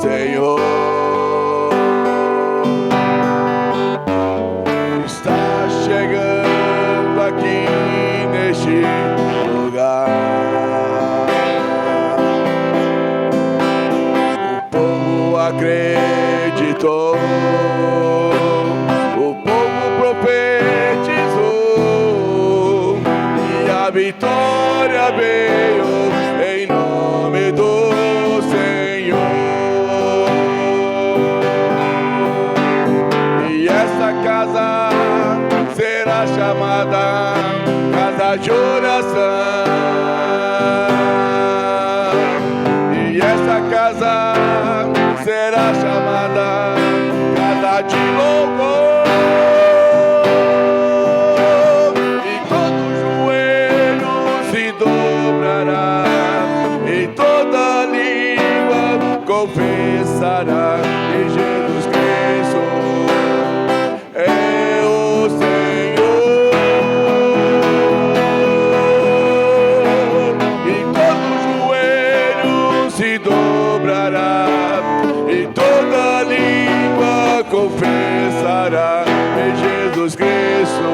Senhor está chegando aqui neste lugar. O povo acreditou, o povo profetizou e a vitória veio em nome do Senhor. E essa casa será chamada casa de oração. E essa casa será chamada casa de louvor. E todo joelho se dobrará e toda língua confessará que Jesus Cristo é o Senhor. E todo joelho se dobrará e toda língua confessará que Jesus Cristo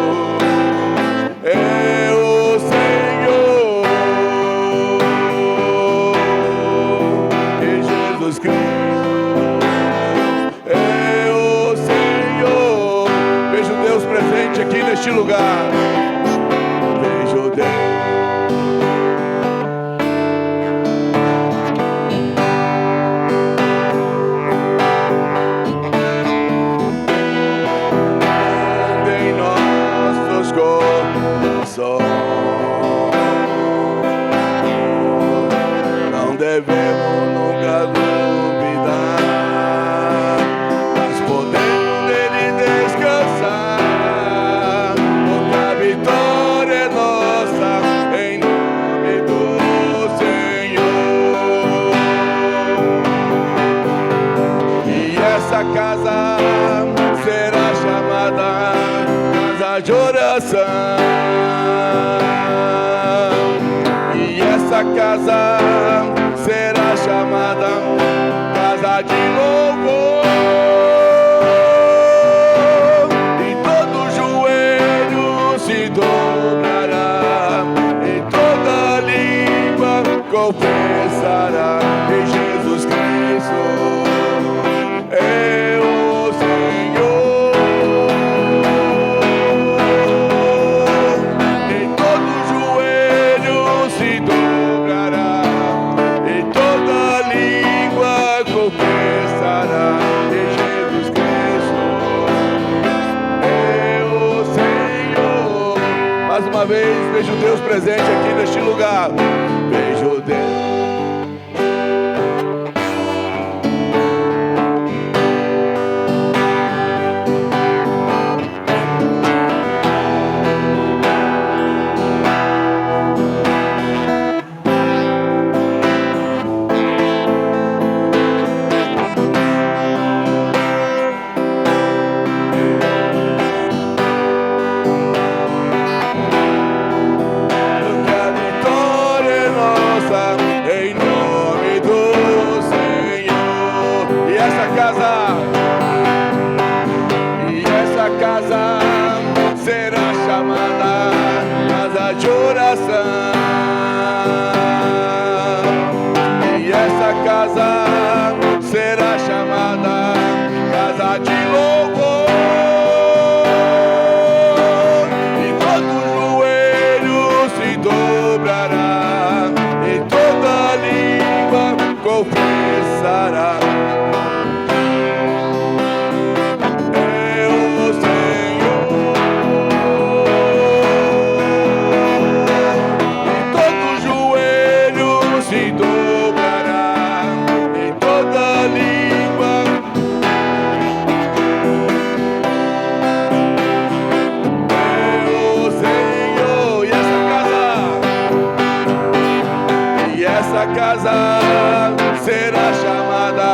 é o Senhor. Que Jesus Cristo é o Senhor. Vejo Deus presente aqui neste lugar. Vejo Deus. Não devemos nunca duvidar, mas podemos nele descansar, porque a vitória é nossa em nome do Senhor. E essa casa será chamada casa de oração. E essa casa será chamada casa de louvor. E todo joelho se dobrará e toda língua confessará que Jesus Cristo é o Senhor. E todo joelho se dobrará e toda língua confessará que Jesus Cristo é o Senhor. Mais uma vez, vejo Deus presente aqui neste lugar. Vejo Deus. Será chamada casa de oração. E essa casa será chamada casa de louvor. E todo joelho se dobrará e toda língua confessará. Essa casa será chamada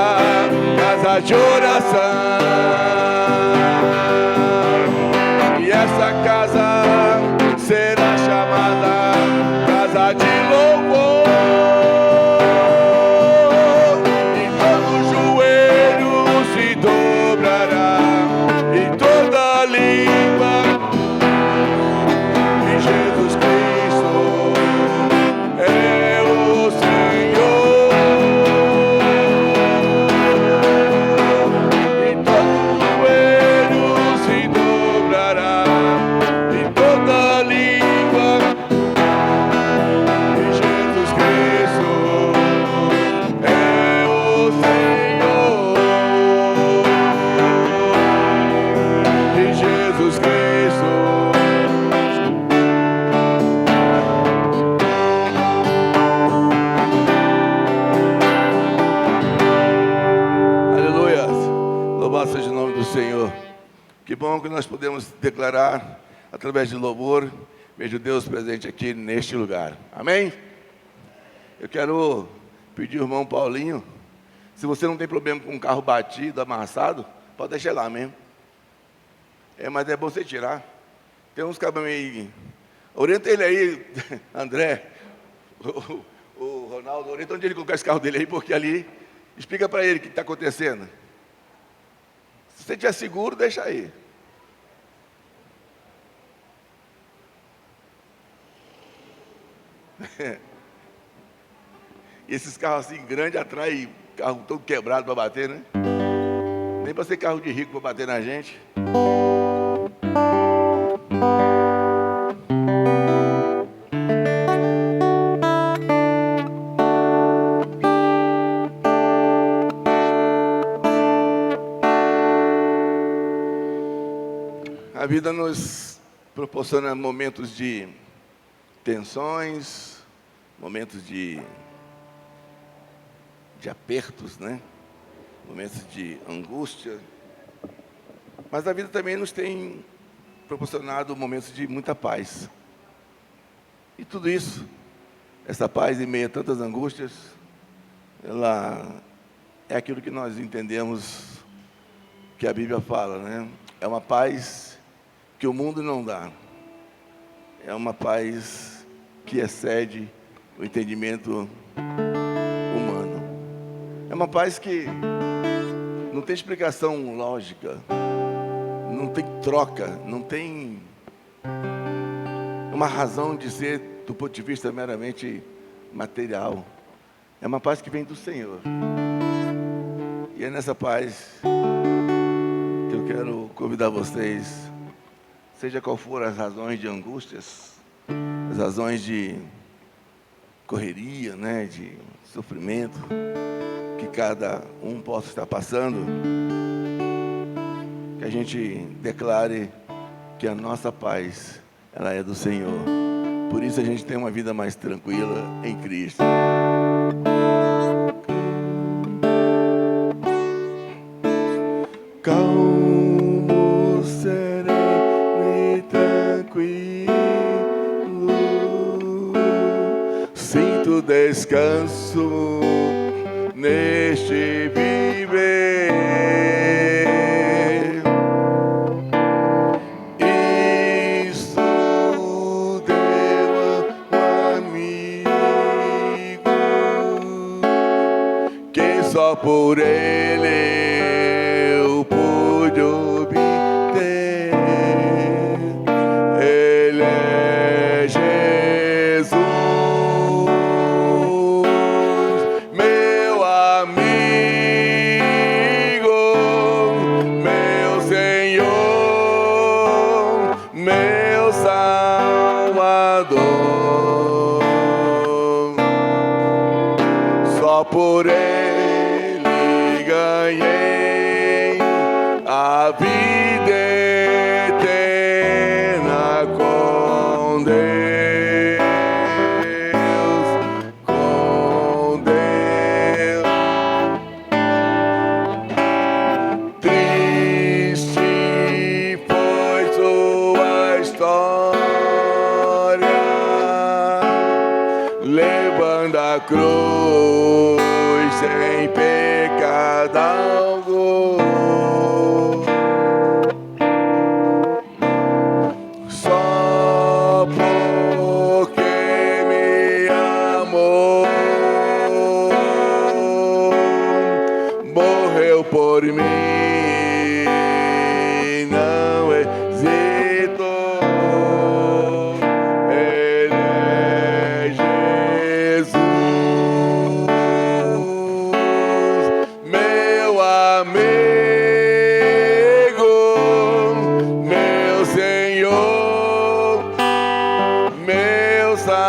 casa de oração. E essa casa será chamada casa de louvor. E todo joelho bom que nós podemos declarar, através de louvor, vejo Deus presente aqui neste lugar. Amém? Eu quero pedir ao irmão Paulinho, se você não tem problema com um carro batido, amassado, pode deixar lá mesmo. Mas é bom você tirar. Tem uns cabos aí. Orienta ele aí, André, o Ronaldo, orienta onde ele colocar esse carro dele aí, porque ali, explica para ele o que está acontecendo. Se você estiver seguro, deixa aí. E esses carros assim grandes atraem carro todo quebrado para bater, né? Nem para ser carro de rico para bater na gente. A vida nos proporciona momentos de tensões, momentos de apertos, né? Momentos de angústia. Mas a vida também nos tem proporcionado momentos de muita paz. E tudo isso, essa paz em meio a tantas angústias, ela é aquilo que nós entendemos que a Bíblia fala, né? É uma paz que o mundo não dá. É uma paz que excede o entendimento humano. É uma paz que não tem explicação lógica, não tem troca, não tem uma razão de ser do ponto de vista meramente material. É uma paz que vem do Senhor. E é nessa paz que eu quero convidar vocês, seja qual for as razões de angústias, as razões de correria, né, de sofrimento, que cada um possa estar passando, que a gente declare que a nossa paz, ela é do Senhor. Por isso a gente tem uma vida mais tranquila em Cristo. Calmo, sereno e tranquilo, sinto descanso neste viver. Isso deu um amigo que só por ele eu pude obter. Ele é Jesus, meu amigo, meu Senhor, meu Salvador. Só por ele ganhei a vida eterna com Deus, com Deus. Triste foi sua história, levando a cruz sem pecado algum. Só porque me amou, morreu por mim, não hesitou. Ele é Jesus, meu amigo, meu Senhor, meu Salvador.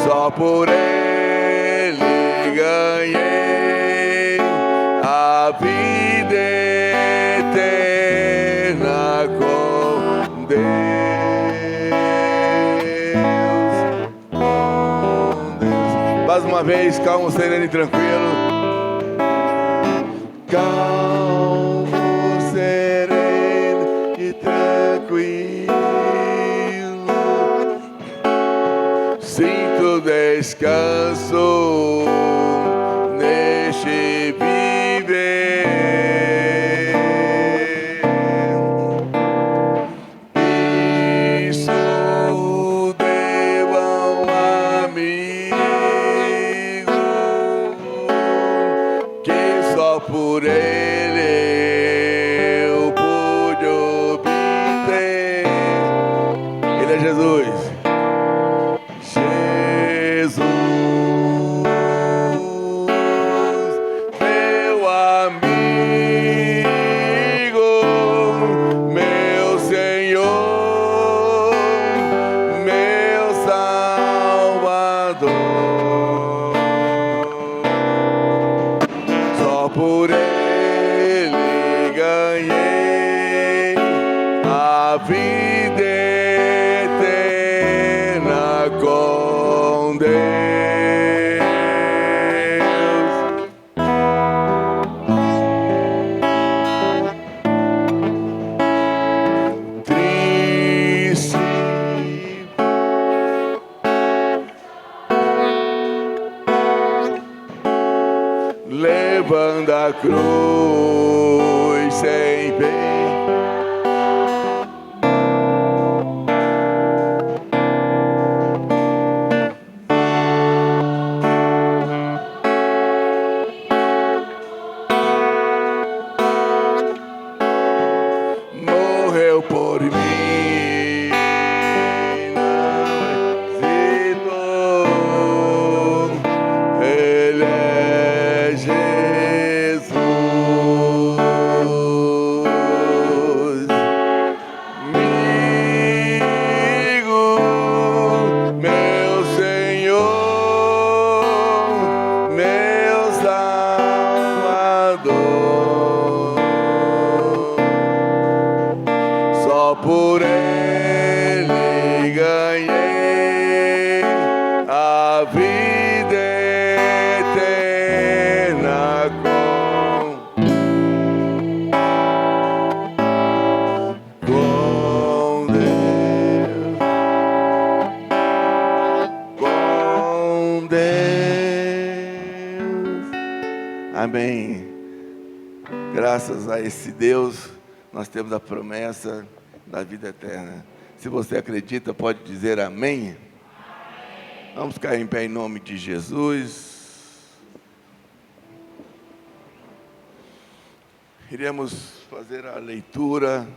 Só por ele ganhei a vida eterna com Deus, com Deus. Mais uma vez, calmo, sereno e tranquilo. calmo, sereno e tranquilo. Sinto descanso neste viver. Isso devo a um amigo que só por ele eu pude obter. Ele é Jesus. Meu amigo, meu Senhor, meu Salvador. Só por ele ganhei a vida eterna com Deus. Triste, levando a cruz sem bem. Morreu por mim, não hesitou. Ele é Jesus, amigo, meu Senhor, meu Salvador. Só por ele ganhei a vida eterna com Deus, com Deus. Amém. Graças a esse Deus, nós temos a promessa da vida eterna. Se você acredita, pode dizer amém. Amém. Vamos cair em pé em nome de Jesus. Iremos fazer a leitura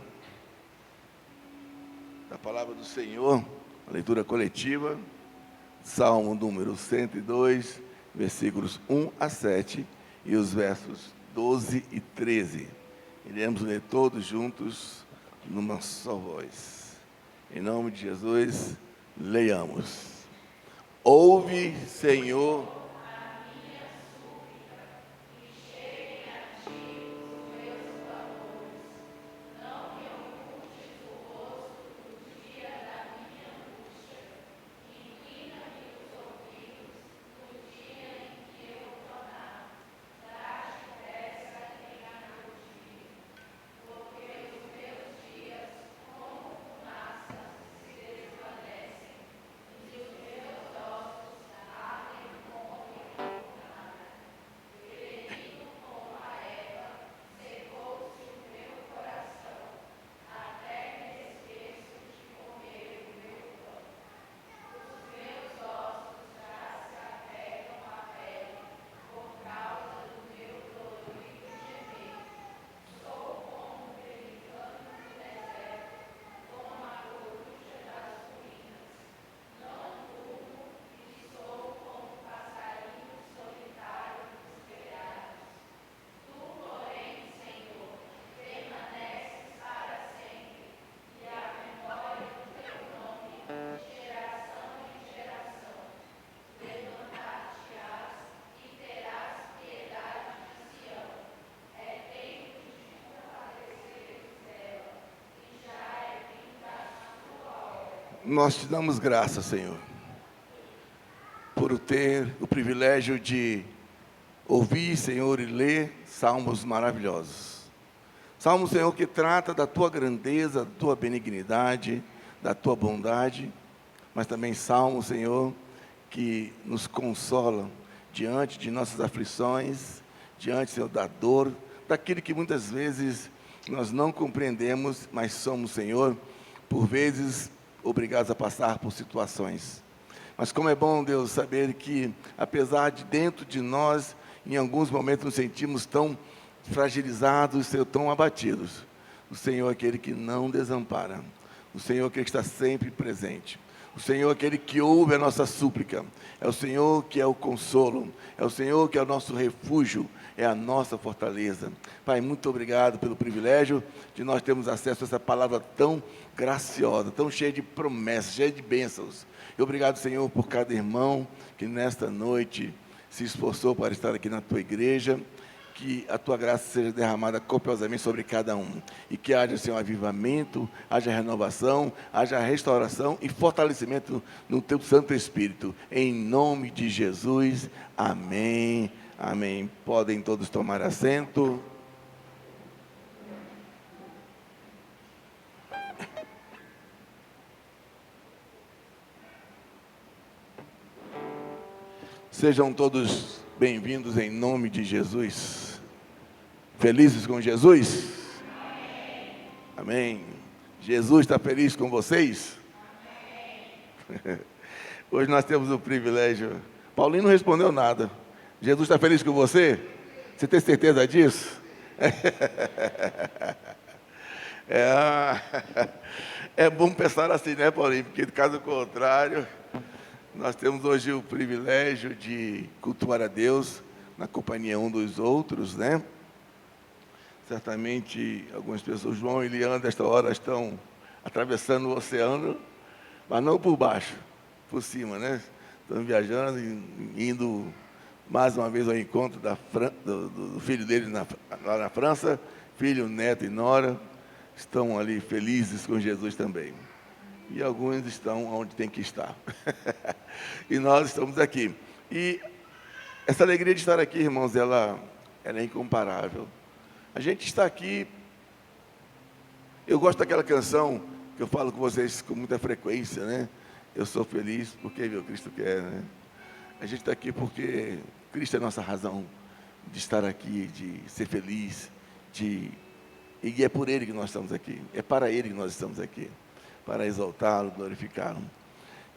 da palavra do Senhor, a leitura coletiva, Salmo número 102, versículos 1 a 7 e os versos 12 e 13. Iremos ler todos juntos numa só voz. Em nome de Jesus, leiamos. Ouve, Senhor, nós te damos graça, Senhor, por ter o privilégio de ouvir, Senhor, e ler salmos maravilhosos. Salmo, Senhor, que trata da tua grandeza, da tua benignidade, da tua bondade, mas também salmo, Senhor, que nos consola diante de nossas aflições, diante, Senhor, da dor, daquilo que muitas vezes nós não compreendemos, mas somos, Senhor, por vezes obrigados a passar por situações. Mas como é bom, Deus, saber que, apesar de dentro de nós, em alguns momentos nos sentimos tão fragilizados, Senhor, tão abatidos, o Senhor é aquele que não desampara, o Senhor é aquele que está sempre presente, o Senhor é aquele que ouve a nossa súplica, é o Senhor que é o consolo, é o Senhor que é o nosso refúgio, é a nossa fortaleza. Pai, muito obrigado pelo privilégio de nós termos acesso a essa palavra tão graciosa, tão cheia de promessas, cheia de bênçãos. E obrigado, Senhor, por cada irmão que nesta noite se esforçou para estar aqui na tua igreja. Que a tua graça seja derramada copiosamente sobre cada um. E que haja, Senhor, avivamento, haja renovação, haja restauração e fortalecimento no teu Santo Espírito. Em nome de Jesus. Amém. Amém. Podem todos tomar assento. Sejam todos bem-vindos em nome de Jesus. Felizes com Jesus? Amém. Jesus está feliz com vocês? Amém. Hoje nós temos o privilégio. Paulinho não respondeu nada. Jesus está feliz com você? Você tem certeza disso? É bom pensar assim, né, Paulinho? Porque, caso contrário, nós temos hoje o privilégio de cultuar a Deus na companhia um dos outros, né? Certamente, algumas pessoas, João e Leandro, esta hora, estão atravessando o oceano, mas não por baixo, por cima, né? Estão viajando e indo mais uma vez ao encontro do filho dele lá na França, filho, neto e nora, estão ali felizes com Jesus também. E alguns estão onde tem que estar. E nós estamos aqui. E essa alegria de estar aqui, irmãos, ela é incomparável. A gente está aqui, eu gosto daquela canção que eu falo com vocês com muita frequência, né? Eu sou feliz porque meu Cristo quer, né? A gente está aqui porque Cristo é a nossa razão de estar aqui, de ser feliz, e é por Ele que nós estamos aqui, é para Ele que nós estamos aqui, para exaltá-lo, glorificá-lo.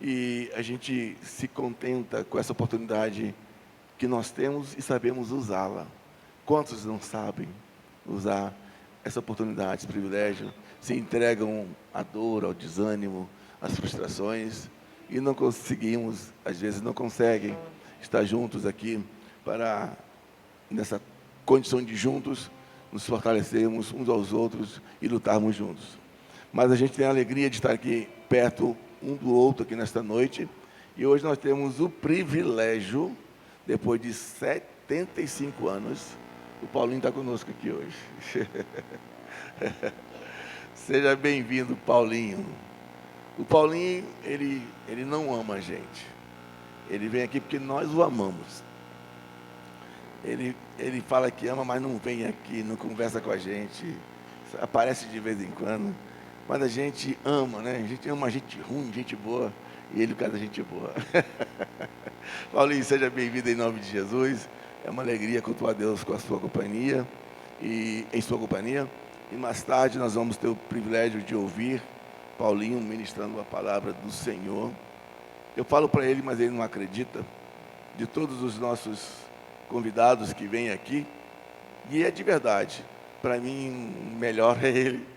E a gente se contenta com essa oportunidade que nós temos e sabemos usá-la. Quantos não sabem usar essa oportunidade, esse privilégio, se entregam à dor, ao desânimo, às frustrações, e não conseguimos, às vezes não conseguem estar juntos aqui, para, nessa condição de juntos, nos fortalecermos uns aos outros e lutarmos juntos. Mas a gente tem a alegria de estar aqui perto um do outro aqui nesta noite, e hoje nós temos o privilégio, depois de 75 anos, o Paulinho está conosco aqui hoje. Seja bem-vindo, Paulinho. O Paulinho, ele não ama a gente. Ele vem aqui porque nós o amamos. Ele fala que ama, mas não vem aqui, não conversa com a gente. Aparece de vez em quando. Mas a gente ama, né? A gente ama gente ruim, gente boa. E ele, cara, gente boa. Paulinho, seja bem-vindo em nome de Jesus. É uma alegria cultuar a Deus com a sua companhia, e em sua companhia. E mais tarde nós vamos ter o privilégio de ouvir Paulinho ministrando a palavra do Senhor. Eu falo para ele, mas ele não acredita. De todos os nossos convidados que vêm aqui, e é de verdade, para mim, o melhor é ele.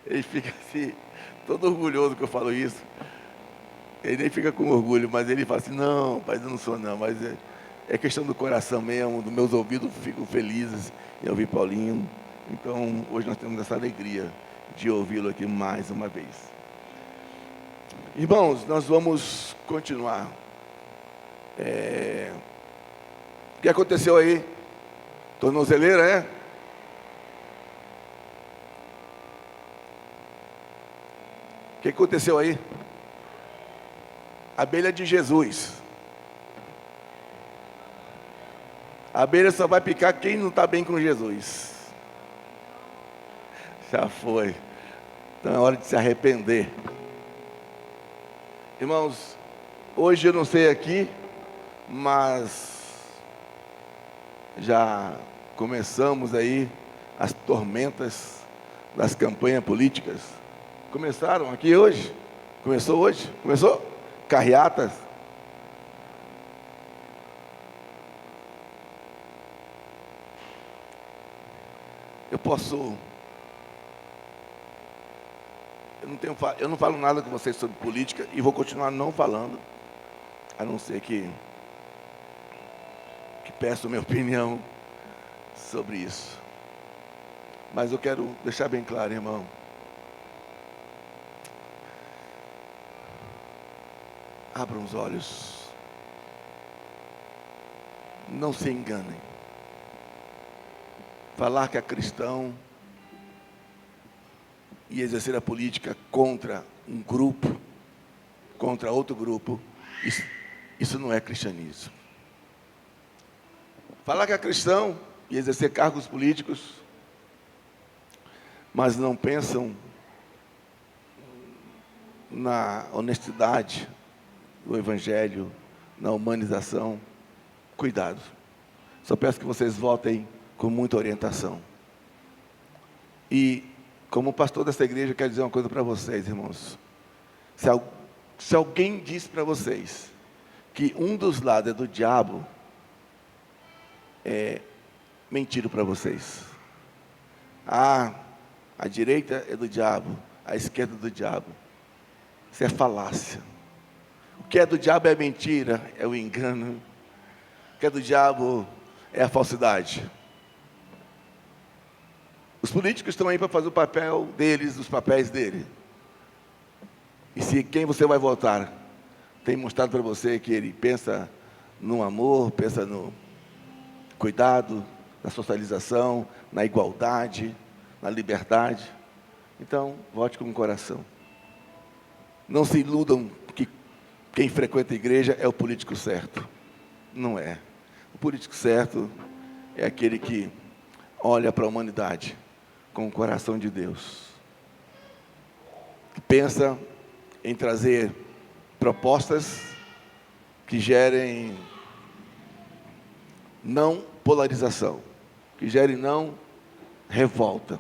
Ele fica assim, todo orgulhoso que eu falo isso. Ele nem fica com orgulho, mas ele fala assim, não, pai, eu não sou não, mas é questão do coração mesmo, dos meus ouvidos ficam felizes em ouvir Paulinho. Então, hoje nós temos essa alegria de ouvi-lo aqui mais uma vez. Irmãos, nós vamos continuar. O que aconteceu aí? Tornozeleira, é? O que aconteceu aí? Abelha de Jesus. A abelha só vai picar quem não está bem com Jesus. Já foi. Então é hora de se arrepender. Irmãos, hoje eu não sei aqui, mas já começamos aí as tormentas das campanhas políticas. Começaram aqui hoje? Começou hoje? Começou? Carreatas. Eu não falo nada com vocês sobre política e vou continuar não falando, a não ser que peço minha opinião sobre isso. Mas eu quero deixar bem claro, irmão. Abram os olhos. Não se enganem. Falar que é cristão e exercer a política contra um grupo, contra outro grupo, isso não é cristianismo. Falar que é cristão e exercer cargos políticos, mas não pensam na honestidade do Evangelho, na humanização, cuidado. Só peço que vocês votem com muita orientação. E, como pastor dessa igreja, eu quero dizer uma coisa para vocês, irmãos. Se alguém diz para vocês que um dos lados é do diabo, é mentira para vocês. A direita é do diabo, a esquerda é do diabo. Isso é falácia. O que é do diabo é mentira, é o engano. O que é do diabo é a falsidade. Os políticos estão aí para fazer o papel deles, os papéis dele. E se quem você vai votar tem mostrado para você que ele pensa no amor, pensa no cuidado, na socialização, na igualdade, na liberdade, então vote com o coração. Não se iludam que quem frequenta a igreja é o político certo. Não é. O político certo é aquele que olha para a humanidade com o coração de Deus, que pensa em trazer propostas que gerem não polarização, que gerem não revolta,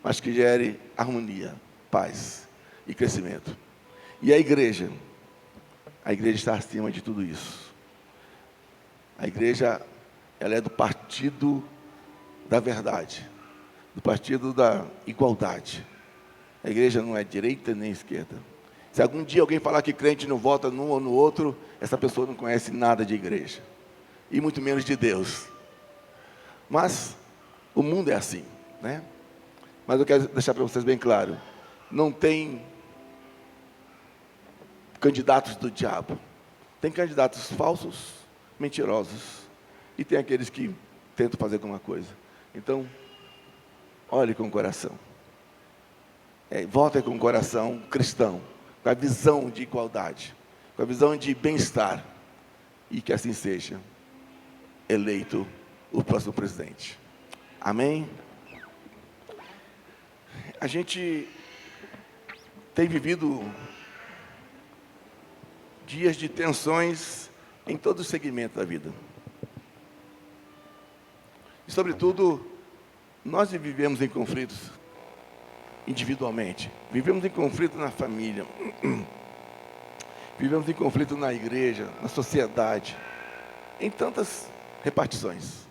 mas que gere harmonia, paz e crescimento. E a igreja está acima de tudo isso. A igreja, ela é do partido da verdade, do partido da igualdade. A igreja não é direita nem esquerda. Se algum dia alguém falar que crente não vota num ou no outro, essa pessoa não conhece nada de igreja, e muito menos de Deus. Mas o mundo é assim, né? Mas eu quero deixar para vocês bem claro, não tem candidatos do diabo. Tem candidatos falsos, mentirosos, e tem aqueles que tentam fazer alguma coisa. Então, olhe com o coração. Vote com o coração cristão, com a visão de igualdade, com a visão de bem-estar, e que assim seja eleito o próximo presidente. Amém? A gente tem vivido dias de tensões em todo o segmento da vida. E, sobretudo, nós vivemos em conflitos individualmente. Vivemos em conflito na família. Vivemos em conflito na igreja, na sociedade, em tantas repartições.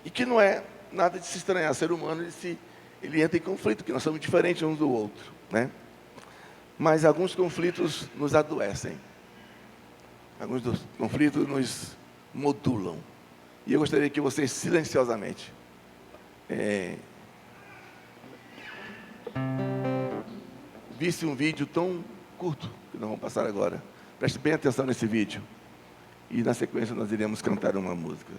E que não é nada de se estranhar. O ser humano, ele entra em conflito, porque nós somos diferentes uns do outro, né? Mas alguns conflitos nos adoecem. Alguns dos conflitos nos modulam. E eu gostaria que vocês, silenciosamente, visse um vídeo tão curto, que nós vamos passar agora. Preste bem atenção nesse vídeo. E, na sequência, nós iremos cantar uma música.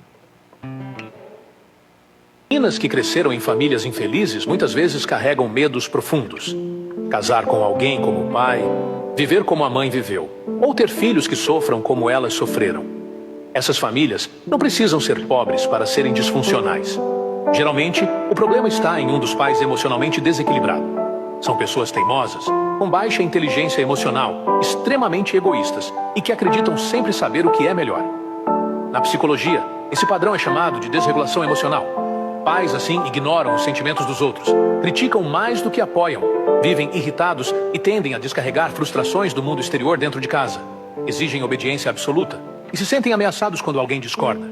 Meninas que cresceram em famílias infelizes muitas vezes carregam medos profundos. Casar com alguém como o pai, viver como a mãe viveu, ou ter filhos que sofram como elas sofreram. Essas famílias não precisam ser pobres para serem disfuncionais. Geralmente, o problema está em um dos pais emocionalmente desequilibrado. São pessoas teimosas, com baixa inteligência emocional, extremamente egoístas e que acreditam sempre saber o que é melhor. Na psicologia, esse padrão é chamado de desregulação emocional. Pais, assim, ignoram os sentimentos dos outros, criticam mais do que apoiam, vivem irritados e tendem a descarregar frustrações do mundo exterior dentro de casa. Exigem obediência absoluta e se sentem ameaçados quando alguém discorda.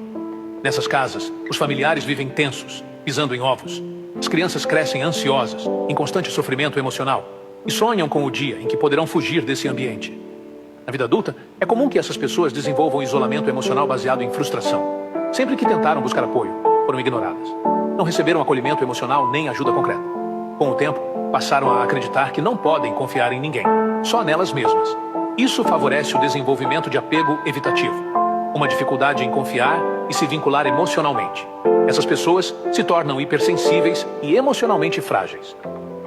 Nessas casas, os familiares vivem tensos, pisando em ovos. As crianças crescem ansiosas, em constante sofrimento emocional, e sonham com o dia em que poderão fugir desse ambiente. Na vida adulta, é comum que essas pessoas desenvolvam isolamento emocional baseado em frustração. Sempre que tentaram buscar apoio, foram ignoradas. Não receberam acolhimento emocional nem ajuda concreta. Com o tempo, passaram a acreditar que não podem confiar em ninguém, só nelas mesmas. Isso favorece o desenvolvimento de apego evitativo, uma dificuldade em confiar e se vincular emocionalmente. Essas pessoas se tornam hipersensíveis e emocionalmente frágeis.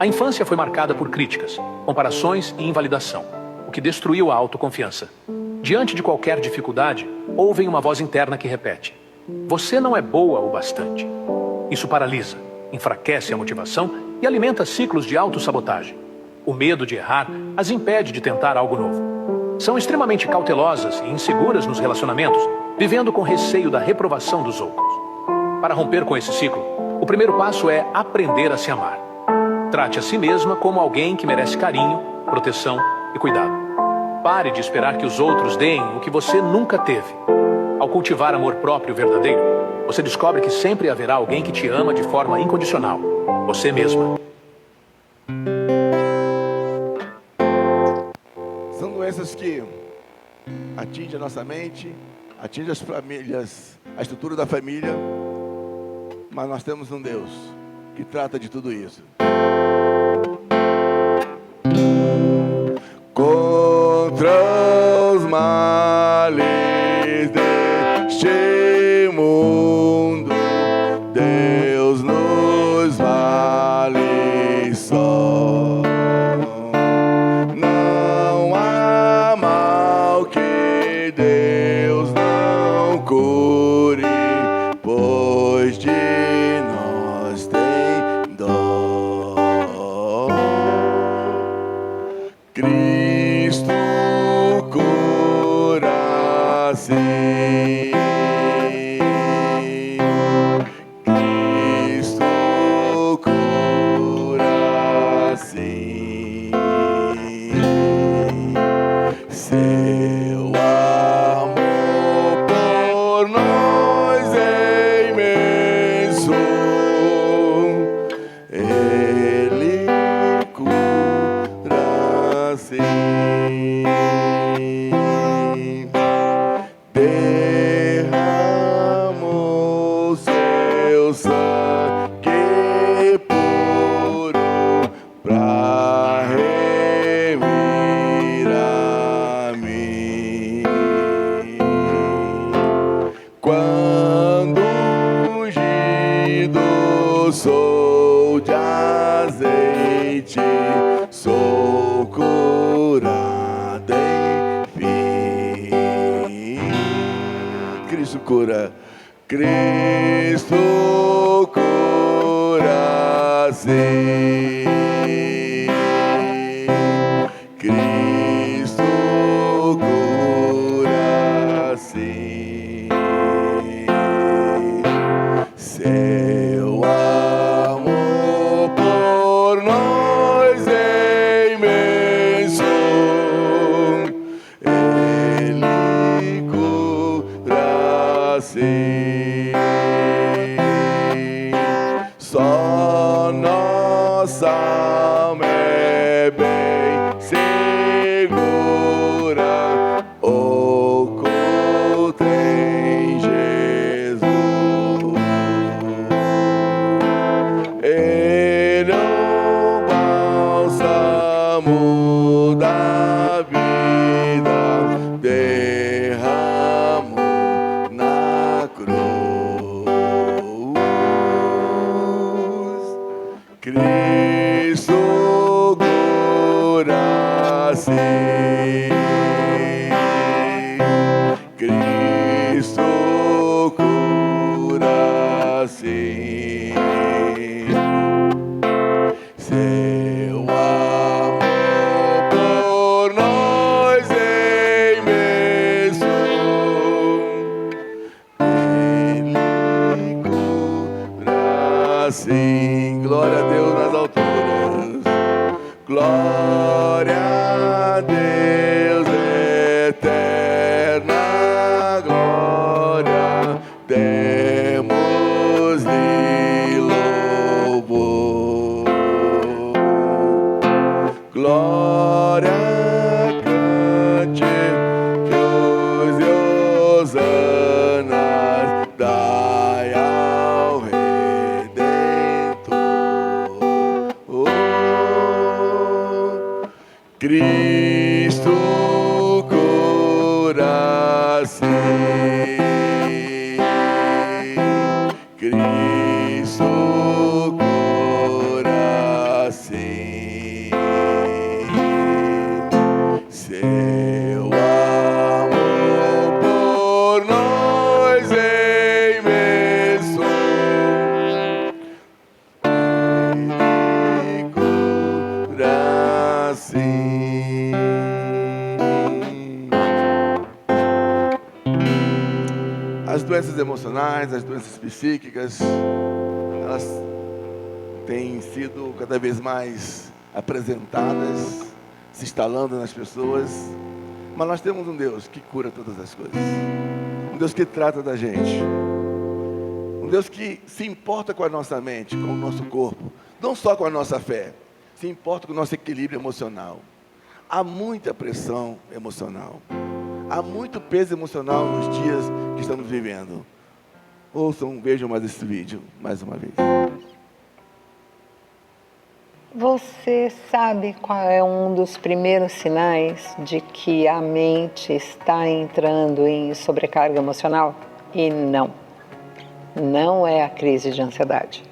A infância foi marcada por críticas, comparações e invalidação, o que destruiu a autoconfiança. Diante de qualquer dificuldade, ouvem uma voz interna que repete: "Você não é boa o bastante." Isso paralisa, enfraquece a motivação e alimenta ciclos de autossabotagem. O medo de errar as impede de tentar algo novo. São extremamente cautelosas e inseguras nos relacionamentos, vivendo com receio da reprovação dos outros. Para romper com esse ciclo, o primeiro passo é aprender a se amar. Trate a si mesma como alguém que merece carinho, proteção e cuidado. Pare de esperar que os outros deem o que você nunca teve. Ao cultivar amor próprio verdadeiro, você descobre que sempre haverá alguém que te ama de forma incondicional. Você mesma. São doenças que atingem a nossa mente, atingem as famílias, a estrutura da família, mas nós temos um Deus que trata de tudo isso. Contra os males deste mundo, Deus nos vale só. Não há mal que Deus não cure, pois de nós tem dó. Cristo cura sim. Cristo cura sim. Seu amor por nós é imenso. Ele cura sim. Derramou seu sangue puro pra remir a mim. Quando ungido sou de azeite, sou curado enfim. Cristo cura, Cristo cura sim. Cristo cura sim. Seu amor por nós é imenso. Ele cura sim. Só nossa alma é bem segura, oculta em Jesus. Ele é o bálsamo da vida, derramou na cruz. Cristo cura sim. Cristo glória a Deus nas alturas. Glória a Deus, eterna glória, demos-lhe louvor. Glória, cante e hosanas, dai ao Redentor. Oh, Cristo cura-se, Cristo cura-se, seu amor por nós imenso, Ele cura-se. As doenças emocionais, as doenças psíquicas, elas têm sido cada vez mais apresentadas, se instalando nas pessoas, mas nós temos um Deus que cura todas as coisas, um Deus que trata da gente, um Deus que se importa com a nossa mente, com o nosso corpo, não só com a nossa fé, se importa com o nosso equilíbrio emocional. Há muita pressão emocional, há muito peso emocional nos dias que estamos vivendo. Ouçam, vejam mais esse vídeo, mais uma vez. Você sabe qual é um dos primeiros sinais de que a mente está entrando em sobrecarga emocional? E não é a crise de ansiedade.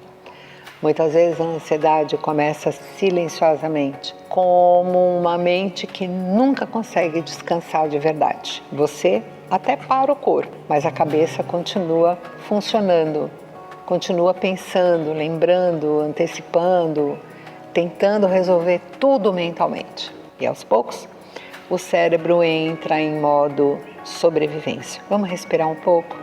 Muitas vezes a ansiedade começa silenciosamente, como uma mente que nunca consegue descansar de verdade. Você até para o corpo, mas a cabeça continua funcionando, continua pensando, lembrando, antecipando, tentando resolver tudo mentalmente. E aos poucos, o cérebro entra em modo sobrevivência. Vamos respirar um pouco?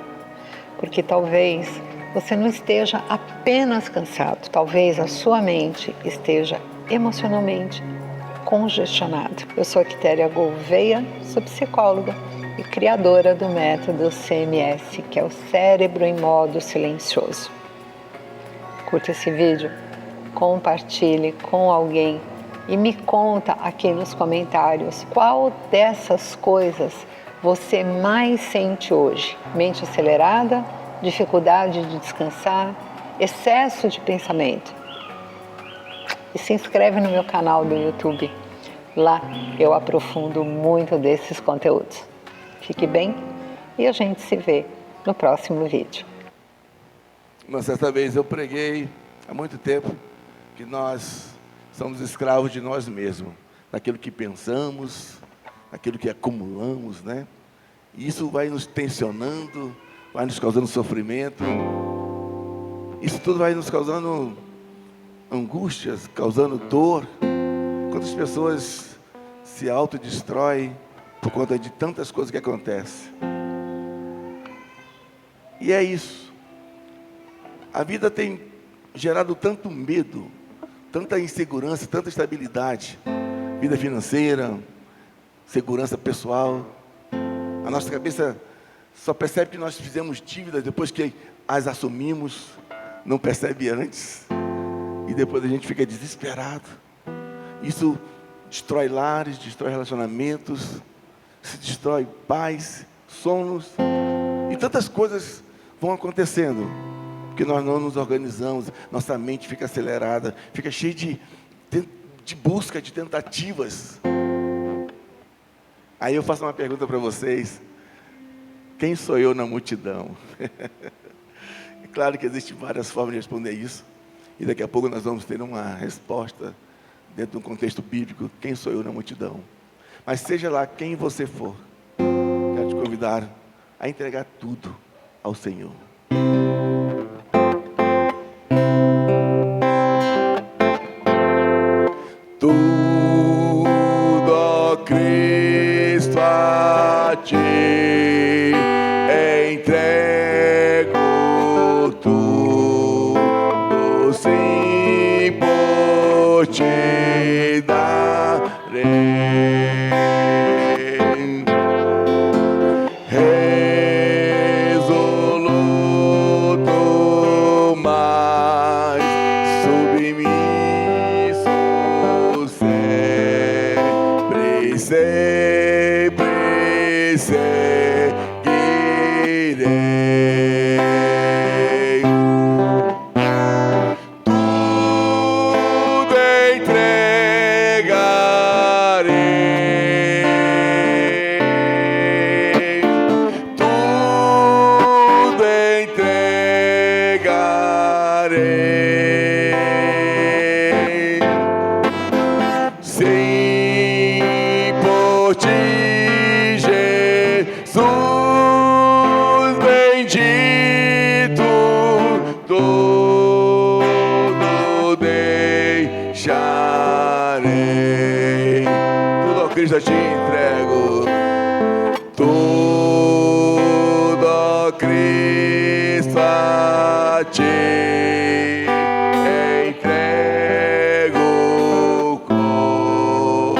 Porque talvez você não esteja apenas cansado, talvez a sua mente esteja emocionalmente congestionada. Eu sou a Quitéria Gouveia, sou psicóloga e criadora do método CMS, que é o cérebro em modo silencioso. Curta esse vídeo, compartilhe com alguém e me conta aqui nos comentários qual dessas coisas você mais sente hoje. Mente acelerada, dificuldade de descansar, excesso de pensamento. E se inscreve no meu canal do YouTube. Lá eu aprofundo muito desses conteúdos. Fique bem e a gente se vê no próximo vídeo. Uma certa vez eu preguei, há muito tempo, que nós somos escravos de nós mesmos, daquilo que pensamos, daquilo que acumulamos, né? E isso vai nos tensionando, vai nos causando sofrimento. Isso tudo vai nos causando angústias, causando dor. Quantas pessoas se autodestroem por conta de tantas coisas que acontecem. E é isso. A vida tem gerado tanto medo, tanta insegurança, tanta instabilidade. Vida financeira, segurança pessoal. A nossa cabeça só percebe que nós fizemos dívidas depois que as assumimos. Não percebe antes. E depois a gente fica desesperado. Isso destrói lares, destrói relacionamentos, se destrói paz, sonos. E tantas coisas vão acontecendo. Porque nós não nos organizamos, nossa mente fica acelerada, fica cheia de busca, de tentativas. Aí eu faço uma pergunta para vocês. Quem sou eu na multidão? É claro que existem várias formas de responder isso. E daqui a pouco nós vamos ter uma resposta dentro de um contexto bíblico. Quem sou eu na multidão? Mas seja lá quem você for, quero te convidar a entregar tudo ao Senhor. Tudo, ó Cristo, a ti entrego tudo, sim. por te darei. Resoluto, mas submisso sempre, sempre seguirei. Tudo entregarei, tudo entregarei. Sim, por ti, Jesus bendito, tudo deixarei. Tudo a Cristo eu te entrego, tudo a Cristo a ti entrego, corpo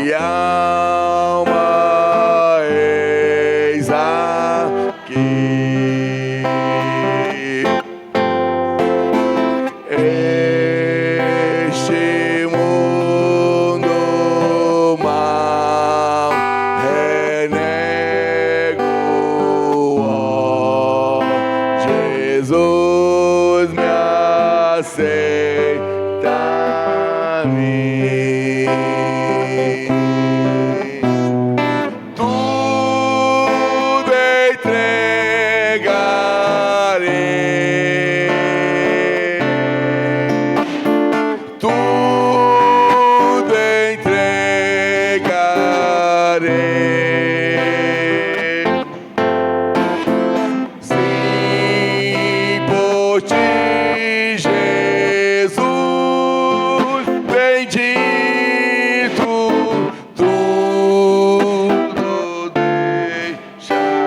e alma, eis aqui. Este mundo mal renego, ó Jesus, me aceita a mim. Tudo entregarei, tudo entregarei. Sim, por ti, Jesus bendito, tudo deixarei.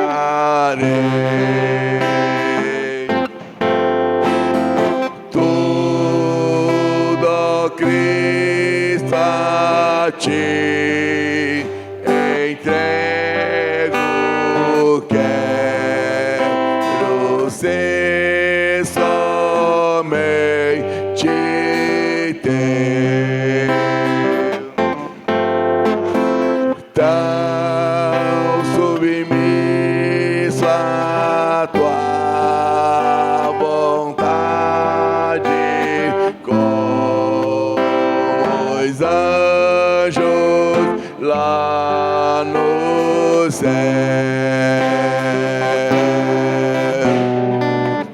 Tudo a Cristo a ti entrego, quero ser somente teu. Tão submisso à tua vontade, como os anjos lá no céu.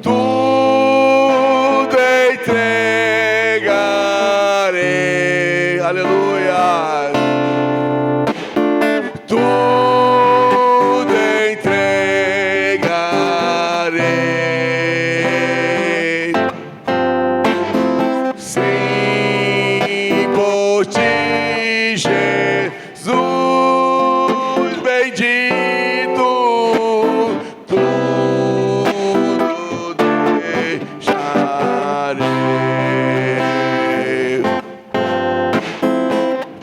Tudo entregarei, aleluia. Tudo entregarei, sim, por ti, Jesus bendito, tudo deixarei.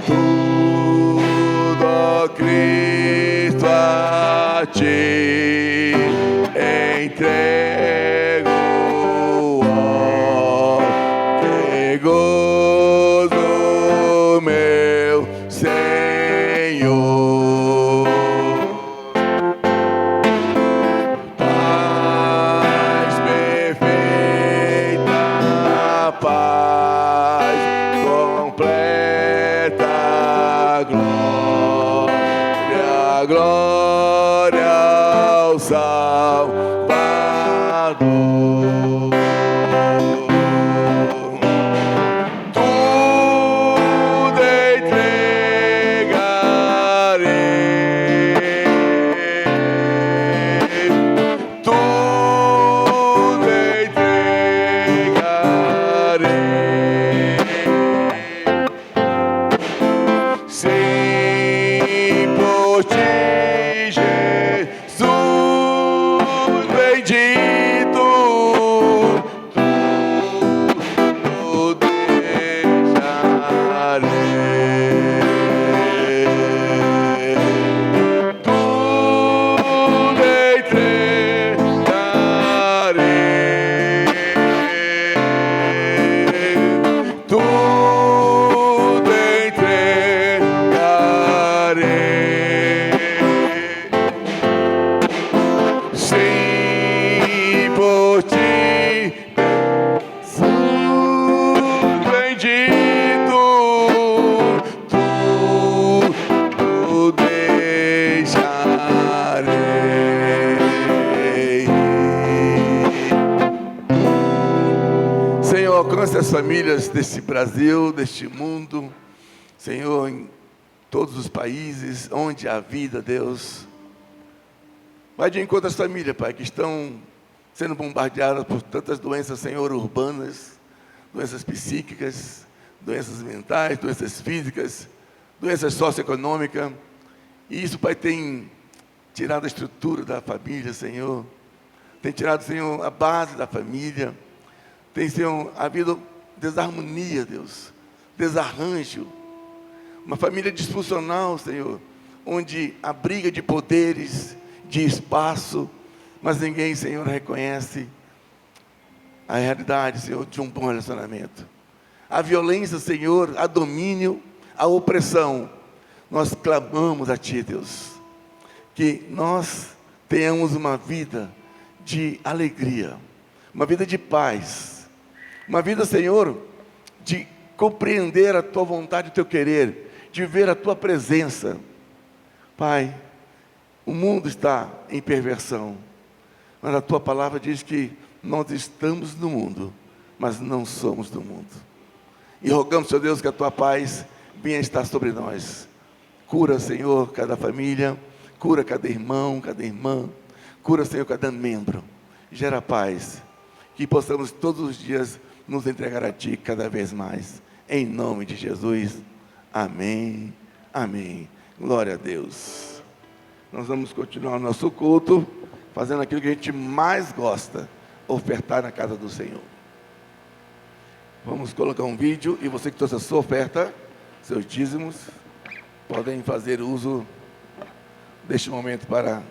Tudo a Cristo a ti entrego, ó, que gozo, meu Senhor. Paz perfeita, paz completa, glória, glória famílias deste Brasil, deste mundo, Senhor, em todos os países onde há vida, Deus. Vai de encontro às famílias, Pai, que estão sendo bombardeadas por tantas doenças, Senhor, urbanas, doenças psíquicas, doenças mentais, doenças físicas, doenças socioeconômicas. E isso, Pai, tem tirado a estrutura da família, Senhor. Tem tirado, Senhor, a base da família. Tem, Senhor, havido desarmonia, Deus, desarranjo. Uma família disfuncional, Senhor, onde há briga de poderes, de espaço, mas ninguém, Senhor, reconhece a realidade, Senhor, de um bom relacionamento. A violência, Senhor, a domínio, a opressão. Nós clamamos a Ti, Deus, que nós tenhamos uma vida de alegria, uma vida de paz, uma vida, Senhor, de compreender a Tua vontade, o Teu querer, de ver a Tua presença. Pai, o mundo está em perversão, mas a Tua palavra diz que nós estamos no mundo, mas não somos do mundo. E rogamos, Senhor Deus, que a Tua paz venha estar sobre nós. Cura, Senhor, cada família, cura cada irmão, cada irmã, cura, Senhor, cada membro. Gera paz, que possamos todos os dias nos entregar a Ti cada vez mais. Em nome de Jesus, amém, amém. Glória a Deus. Nós vamos continuar o nosso culto, fazendo aquilo que a gente mais gosta, ofertar na casa do Senhor. Vamos colocar um vídeo, e você que trouxe a sua oferta, seus dízimos, podem fazer uso deste momento para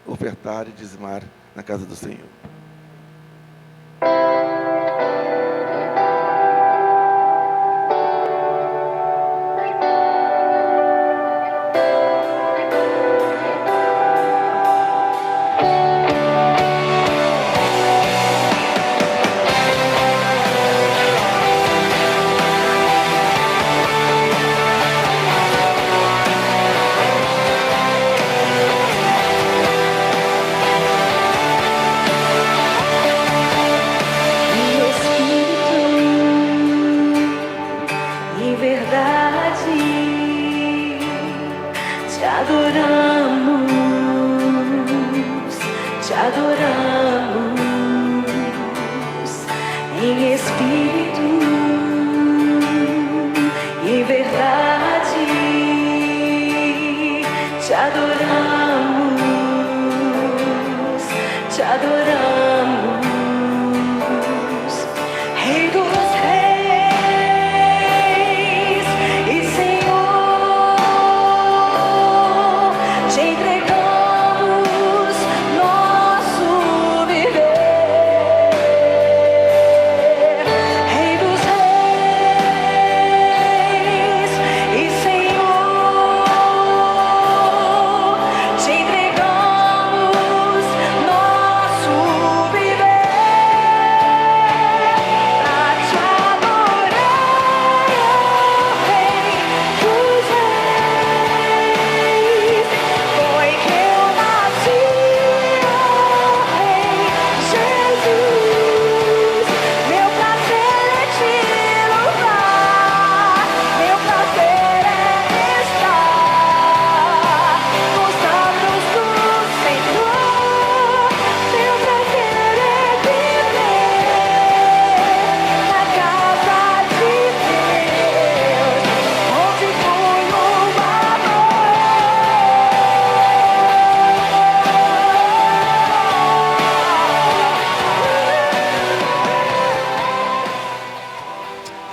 ofertar e dizimar na casa do Senhor.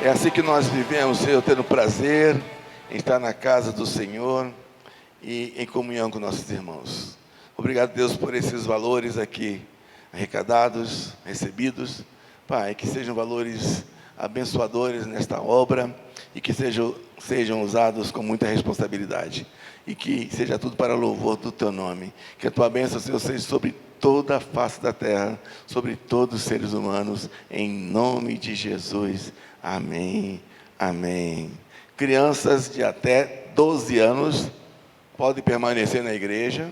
É assim que nós vivemos, Senhor, tendo prazer em estar na casa do Senhor e em comunhão com nossos irmãos. Obrigado, Deus, por esses valores aqui arrecadados, recebidos. Pai, que sejam valores abençoadores nesta obra e que sejam usados com muita responsabilidade. E que seja tudo para louvor do Teu nome. Que a Tua bênção, Senhor, seja sobre toda a face da terra, sobre todos os seres humanos, em nome de Jesus. Amém, amém. Crianças de até 12 anos podem permanecer na igreja.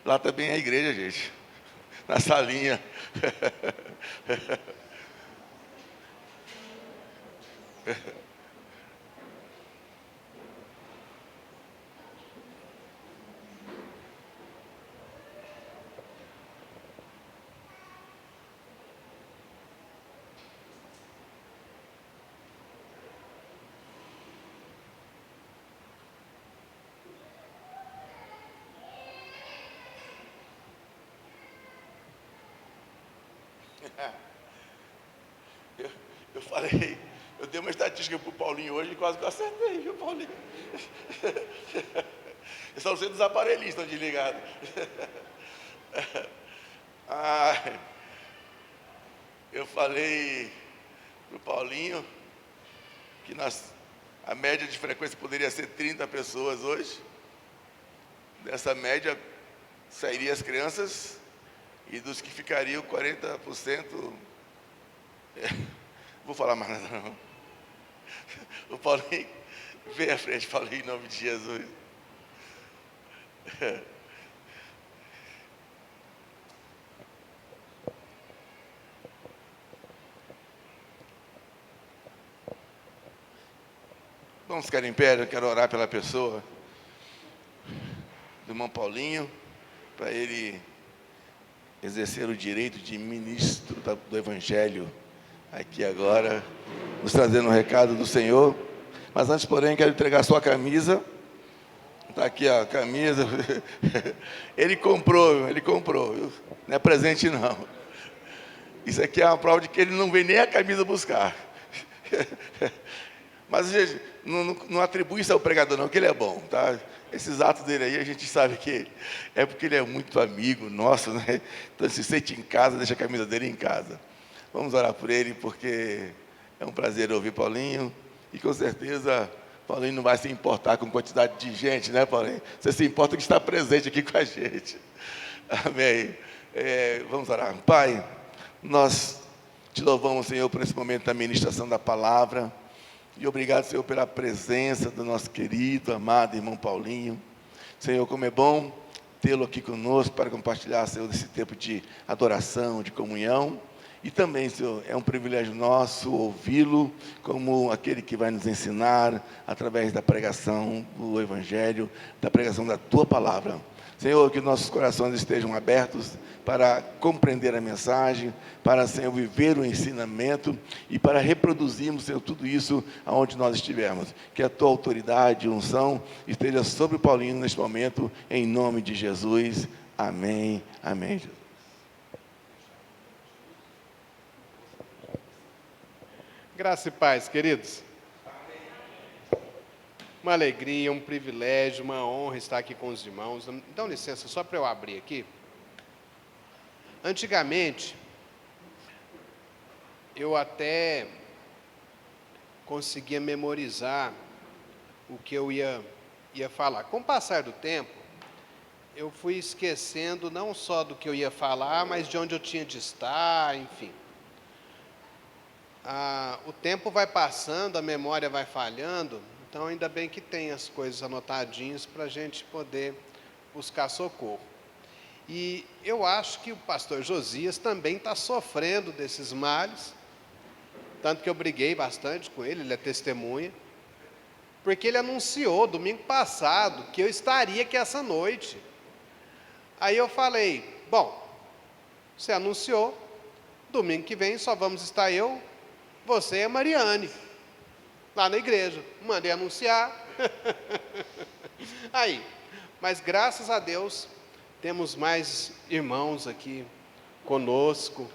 Lá também é a igreja, gente. Na salinha. Eu falei, eu dei uma estatística para o Paulinho hoje e quase que eu acertei, viu, Paulinho? Eu só sei dos aparelhistas estão desligados. Eu falei para o Paulinho que a média de frequência poderia ser 30 pessoas hoje. Dessa média sairiam as crianças e dos que ficariam 40%. Vou falar mais nada não. O Paulinho, vem à frente, Paulinho, em nome de Jesus. Vamos ficar em pé, eu quero orar pela pessoa do irmão Paulinho, para ele exercer o direito de ministro do Evangelho aqui agora, nos trazendo um recado do Senhor. Mas antes, porém, quero entregar a sua camisa. Está aqui a camisa. Ele comprou, viu? Não é presente não. Isso aqui é uma prova de que ele não vem nem a camisa buscar. Mas, gente, não atribui isso ao pregador não, que ele é bom, tá? Esses atos dele aí, a gente sabe que é porque ele é muito amigo nosso, né? Então, se sente em casa, deixa a camisa dele em casa. Vamos orar por ele, porque é um prazer ouvir Paulinho. E com certeza, Paulinho não vai se importar com quantidade de gente, né, Paulinho? Você se importa que está presente aqui com a gente. Amém. Vamos orar. Pai, nós te louvamos, Senhor, por esse momento da ministração da palavra. E obrigado, Senhor, pela presença do nosso querido, amado irmão Paulinho. Senhor, como é bom tê-lo aqui conosco para compartilhar, Senhor, desse tempo de adoração, de comunhão. E também, Senhor, é um privilégio nosso ouvi-lo como aquele que vai nos ensinar através da pregação do Evangelho, da pregação da Tua Palavra. Senhor, que nossos corações estejam abertos para compreender a mensagem, para, Senhor, viver o ensinamento e para reproduzirmos, Senhor, tudo isso aonde nós estivermos. Que a Tua autoridade e unção esteja sobre o Paulinho neste momento, em nome de Jesus. Amém. Amém. Graça e paz, queridos. Uma alegria, um privilégio, uma honra estar aqui com os irmãos. Dão licença, só para eu abrir aqui. Antigamente, eu até conseguia memorizar o que eu ia falar. Com o passar do tempo, eu fui esquecendo não só do que eu ia falar, mas de onde eu tinha de estar, enfim. O tempo vai passando, a memória vai falhando, então ainda bem que tem as coisas anotadinhas para a gente poder buscar socorro. E eu acho que o pastor Josias também está sofrendo desses males, tanto que eu briguei bastante com ele é testemunha, porque ele anunciou domingo passado que eu estaria aqui essa noite. Aí eu falei, bom, você anunciou, domingo que vem só vamos estar eu, você e a Mariane, lá na igreja. Mandei anunciar. Aí, mas graças a Deus, temos mais irmãos aqui conosco.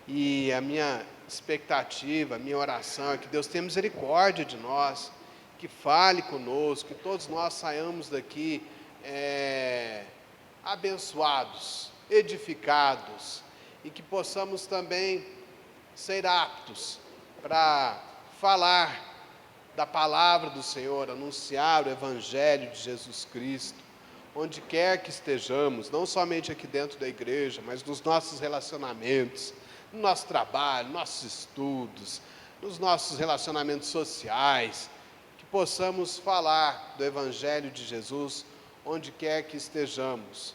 E a minha expectativa, a minha oração é que Deus tenha misericórdia de nós, que fale conosco, que todos nós saiamos daqui abençoados, edificados, e que possamos também ser aptos para falar da palavra do Senhor, anunciar o Evangelho de Jesus Cristo, onde quer que estejamos, não somente aqui dentro da igreja, mas nos nossos relacionamentos, no nosso trabalho, nossos estudos, nos nossos relacionamentos sociais, que possamos falar do Evangelho de Jesus, onde quer que estejamos.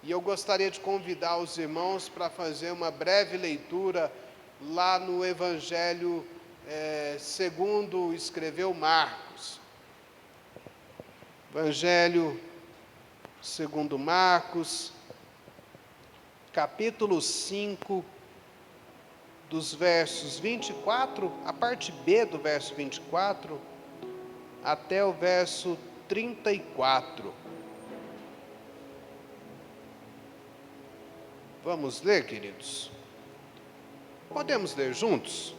E eu gostaria de convidar os irmãos para fazer uma breve leitura lá no Evangelho segundo escreveu Marcos. Evangelho segundo Marcos, capítulo 5, dos versos 24, a parte B do verso 24, até o verso 34. Vamos ler, queridos? Podemos ler juntos?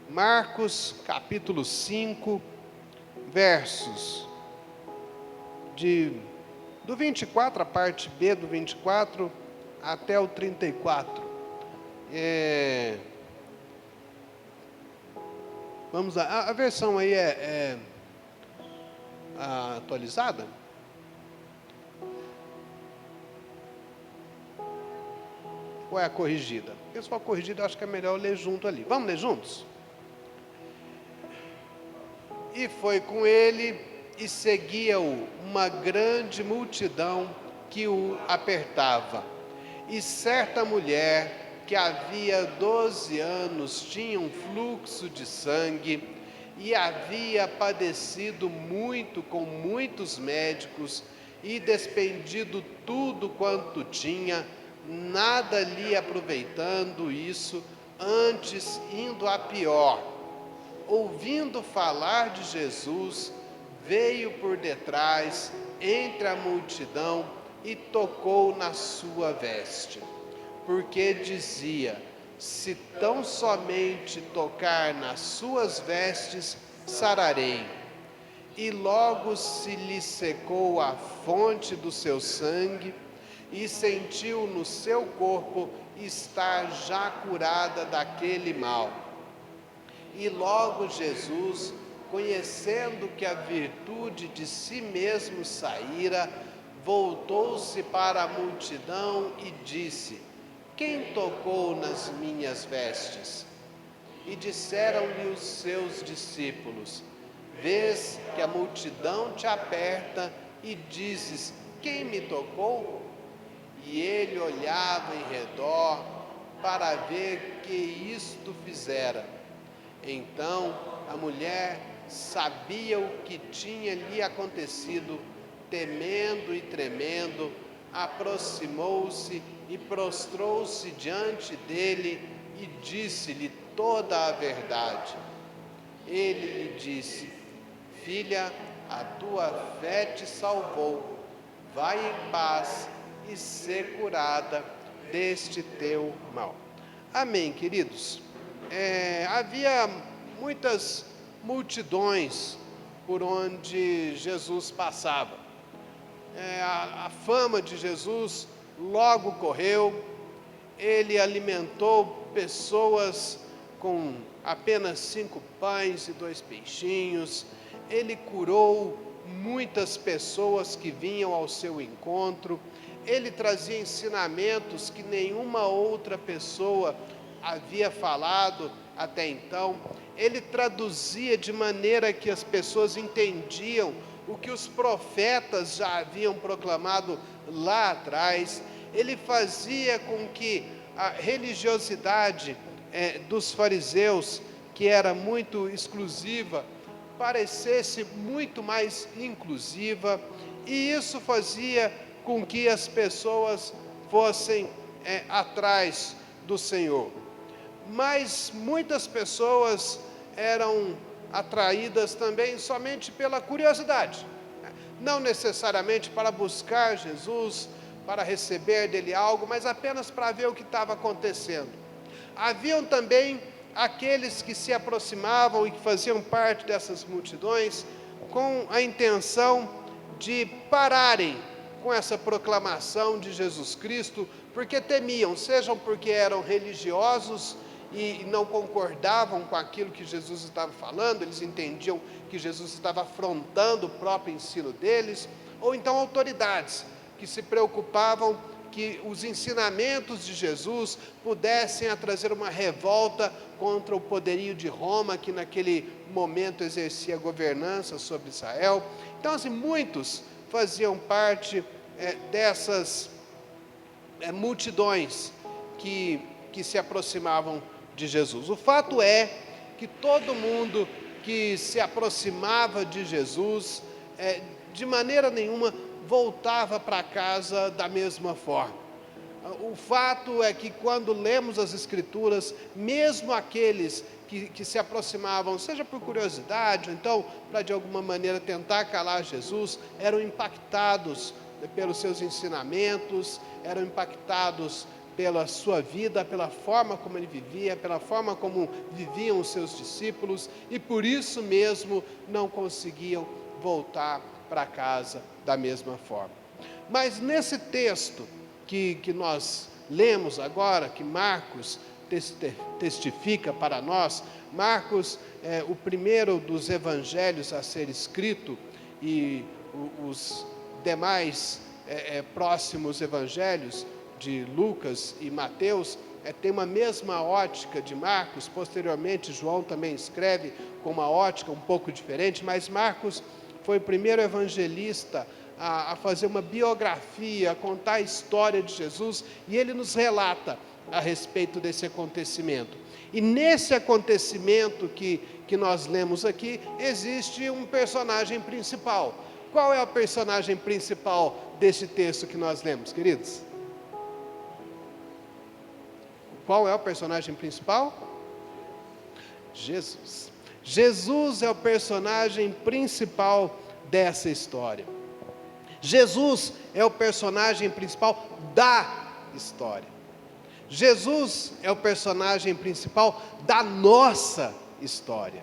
Marcos, capítulo 5, versos do 24, a parte B do 24, até o 34. Vamos lá, a versão aí é atualizada? Ou é a corrigida? Se for a corrigida, eu acho que é melhor eu ler junto ali. Vamos ler juntos? E foi com ele e seguia-o uma grande multidão que o apertava. E certa mulher, que havia 12 anos tinha um fluxo de sangue, e havia padecido muito com muitos médicos, e despendido tudo quanto tinha, nada lhe aproveitando isso, antes indo a pior. Ouvindo falar de Jesus, veio por detrás, entre a multidão, e tocou na sua veste, porque dizia: se tão somente tocar nas suas vestes, sararei. E logo se lhe secou a fonte do seu sangue, e sentiu no seu corpo estar já curada daquele mal. E logo Jesus, conhecendo que a virtude de si mesmo saíra, voltou-se para a multidão e disse: quem tocou nas minhas vestes? E disseram-lhe os seus discípulos: vês que a multidão te aperta e dizes: quem me tocou? E ele olhava em redor para ver que isto fizera. Então a mulher sabia o que tinha lhe acontecido, temendo e tremendo, aproximou-se e prostrou-se diante dele e disse-lhe toda a verdade. Ele lhe disse: filha, a tua fé te salvou, vai em paz e ser curada deste teu mal. Amém, queridos? Havia muitas multidões por onde Jesus passava. A fama de Jesus logo correu, ele alimentou pessoas com apenas 5 pães e 2 peixinhos, ele curou muitas pessoas que vinham ao seu encontro, ele trazia ensinamentos que nenhuma outra pessoa havia falado até então, ele traduzia de maneira que as pessoas entendiam o que os profetas já haviam proclamado lá atrás, ele fazia com que a religiosidade dos fariseus, que era muito exclusiva, parecesse muito mais inclusiva, e isso fazia com que as pessoas fossem atrás do Senhor. Mas muitas pessoas eram atraídas também somente pela curiosidade, não necessariamente para buscar Jesus, para receber dele algo, mas apenas para ver o que estava acontecendo. Haviam também aqueles que se aproximavam e que faziam parte dessas multidões com a intenção de pararem com essa proclamação de Jesus Cristo, porque temiam, sejam porque eram religiosos e não concordavam com aquilo que Jesus estava falando, eles entendiam que Jesus estava afrontando o próprio ensino deles, ou então autoridades que se preocupavam que os ensinamentos de Jesus pudessem trazer uma revolta contra o poderio de Roma, que naquele momento exercia governança sobre Israel. Então, assim, muitos faziam parte multidões que se aproximavam de Jesus. O fato é que todo mundo que se aproximava de Jesus, de maneira nenhuma, voltava para casa da mesma forma. O fato é que quando lemos as Escrituras, mesmo aqueles que se aproximavam, seja por curiosidade, ou então para de alguma maneira tentar calar Jesus, eram impactados pelos seus ensinamentos, eram impactados pela sua vida, pela forma como ele vivia, pela forma como viviam os seus discípulos, e por isso mesmo não conseguiam voltar para casa da mesma forma. Mas nesse texto que nós lemos agora, que Marcos testifica para nós, Marcos é o primeiro dos evangelhos a ser escrito, e os demais próximos evangelhos de Lucas e Mateus tem uma mesma ótica de Marcos. Posteriormente João também escreve com uma ótica um pouco diferente, mas Marcos foi o primeiro evangelista a fazer uma biografia, a contar a história de Jesus, e ele nos relata a respeito desse acontecimento. E nesse acontecimento que nós lemos aqui, existe um personagem principal. Qual é o personagem principal desse texto que nós lemos, queridos? Qual é o personagem principal? Jesus. Jesus é o personagem principal dessa história. Jesus é o personagem principal da história. Jesus é o personagem principal da nossa história.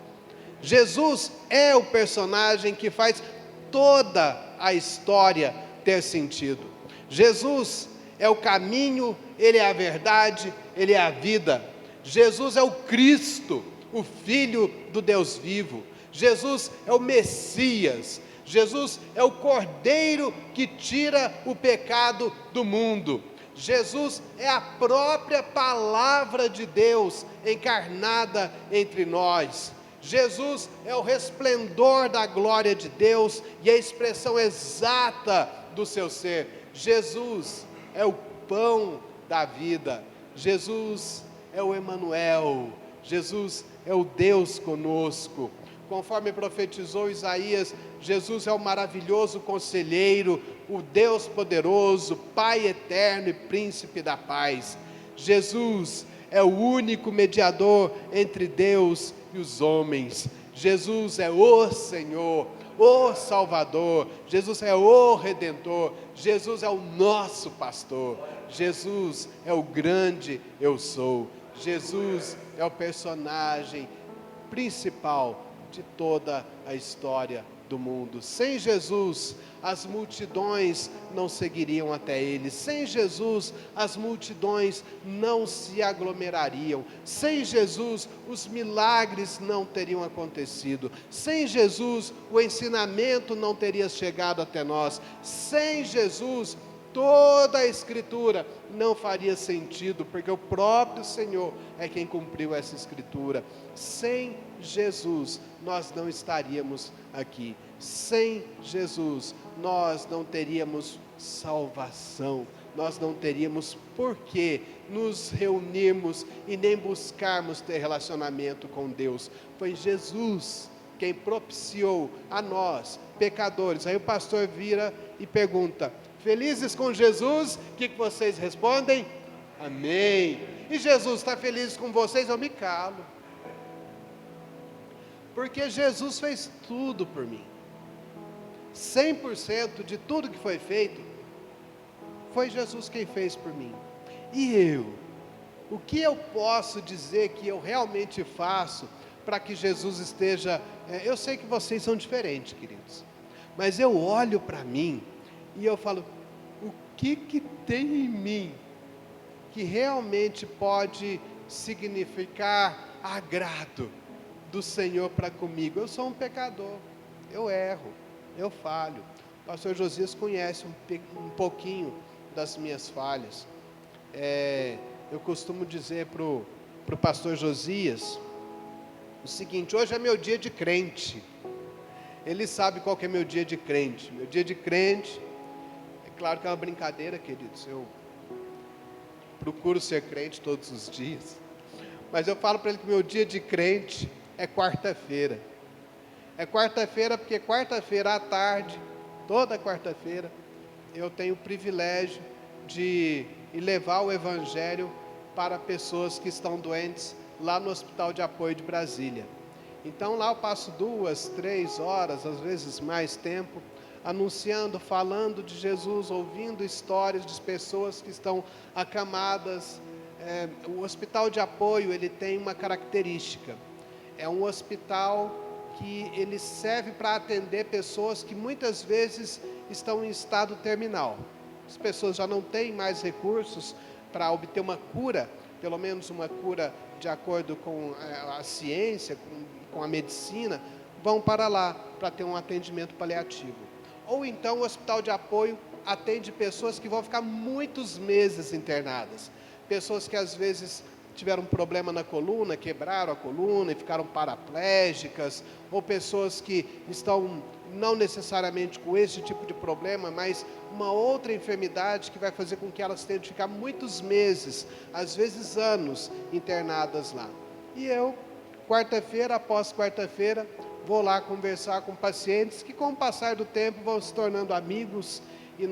Jesus é o personagem que faz toda a história ter sentido. Jesus é o caminho, Ele é a verdade, Ele é a vida. Jesus é o Cristo, o Filho do Deus vivo. Jesus é o Messias. Jesus é o Cordeiro que tira o pecado do mundo. Jesus é a própria palavra de Deus encarnada entre nós. Jesus é o resplendor da glória de Deus e a expressão exata do seu ser. Jesus é o pão da vida. Jesus é o Emanuel. Jesus é o Deus conosco. Conforme profetizou Isaías, Jesus é o maravilhoso conselheiro, o Deus poderoso, Pai eterno e príncipe da paz. Jesus é o único mediador entre Deus e os homens. Jesus é o Senhor, o Salvador. Jesus é o Redentor. Jesus é o nosso pastor. Jesus é o grande eu sou. Jesus é o personagem principal de toda a história do mundo. Sem Jesus, as multidões não seguiriam até Ele. Sem Jesus, as multidões não se aglomerariam. Sem Jesus, os milagres não teriam acontecido. Sem Jesus, o ensinamento não teria chegado até nós. Sem Jesus, toda a Escritura não faria sentido, porque o próprio Senhor é quem cumpriu essa Escritura. Sem Jesus, nós não estaríamos aqui. Sem Jesus, nós não teríamos salvação. Nós não teríamos por que nos reunirmos e nem buscarmos ter relacionamento com Deus. Foi Jesus quem propiciou a nós, pecadores. Aí o pastor vira e pergunta: felizes com Jesus? O que vocês respondem? Amém. E Jesus está feliz com vocês? Eu me calo. Porque Jesus fez tudo por mim. 100% de tudo que foi feito, foi Jesus quem fez por mim. E eu? O que eu posso dizer que eu realmente faço para que Jesus esteja... eu sei que vocês são diferentes, queridos. Mas eu olho para mim e eu falo: o que tem em mim que realmente pode significar agrado do Senhor para comigo? Eu sou um pecador, eu erro, eu falho. O pastor Josias conhece um pouquinho das minhas falhas. Eu costumo dizer para o pastor Josias o seguinte: hoje é meu dia de crente. Ele sabe qual que é meu dia de crente. Meu dia de crente, é claro que é uma brincadeira, queridos. procuro ser crente todos os dias. Mas eu falo para ele que meu dia de crente é quarta-feira. É quarta-feira porque quarta-feira à tarde, toda quarta-feira, eu tenho o privilégio de levar o Evangelho para pessoas que estão doentes lá no Hospital de Apoio de Brasília. Então lá eu passo 2, 3 horas, às vezes mais tempo, anunciando, falando de Jesus, ouvindo histórias de pessoas que estão acamadas. O Hospital de Apoio, ele tem uma característica. É um hospital que ele serve para atender pessoas que muitas vezes estão em estado terminal. As pessoas já não têm mais recursos para obter uma cura, pelo menos uma cura de acordo com a ciência, com a medicina, vão para lá para ter um atendimento paliativo. Ou então o Hospital de Apoio atende pessoas que vão ficar muitos meses internadas. Pessoas que às vezes tiveram um problema na coluna, quebraram a coluna e ficaram paraplégicas, ou pessoas que estão não necessariamente com esse tipo de problema, mas uma outra enfermidade que vai fazer com que elas tenham de ficar muitos meses, às vezes anos, internadas lá. E eu, quarta-feira após quarta-feira, vou lá conversar com pacientes que, com o passar do tempo, vão se tornando amigos, e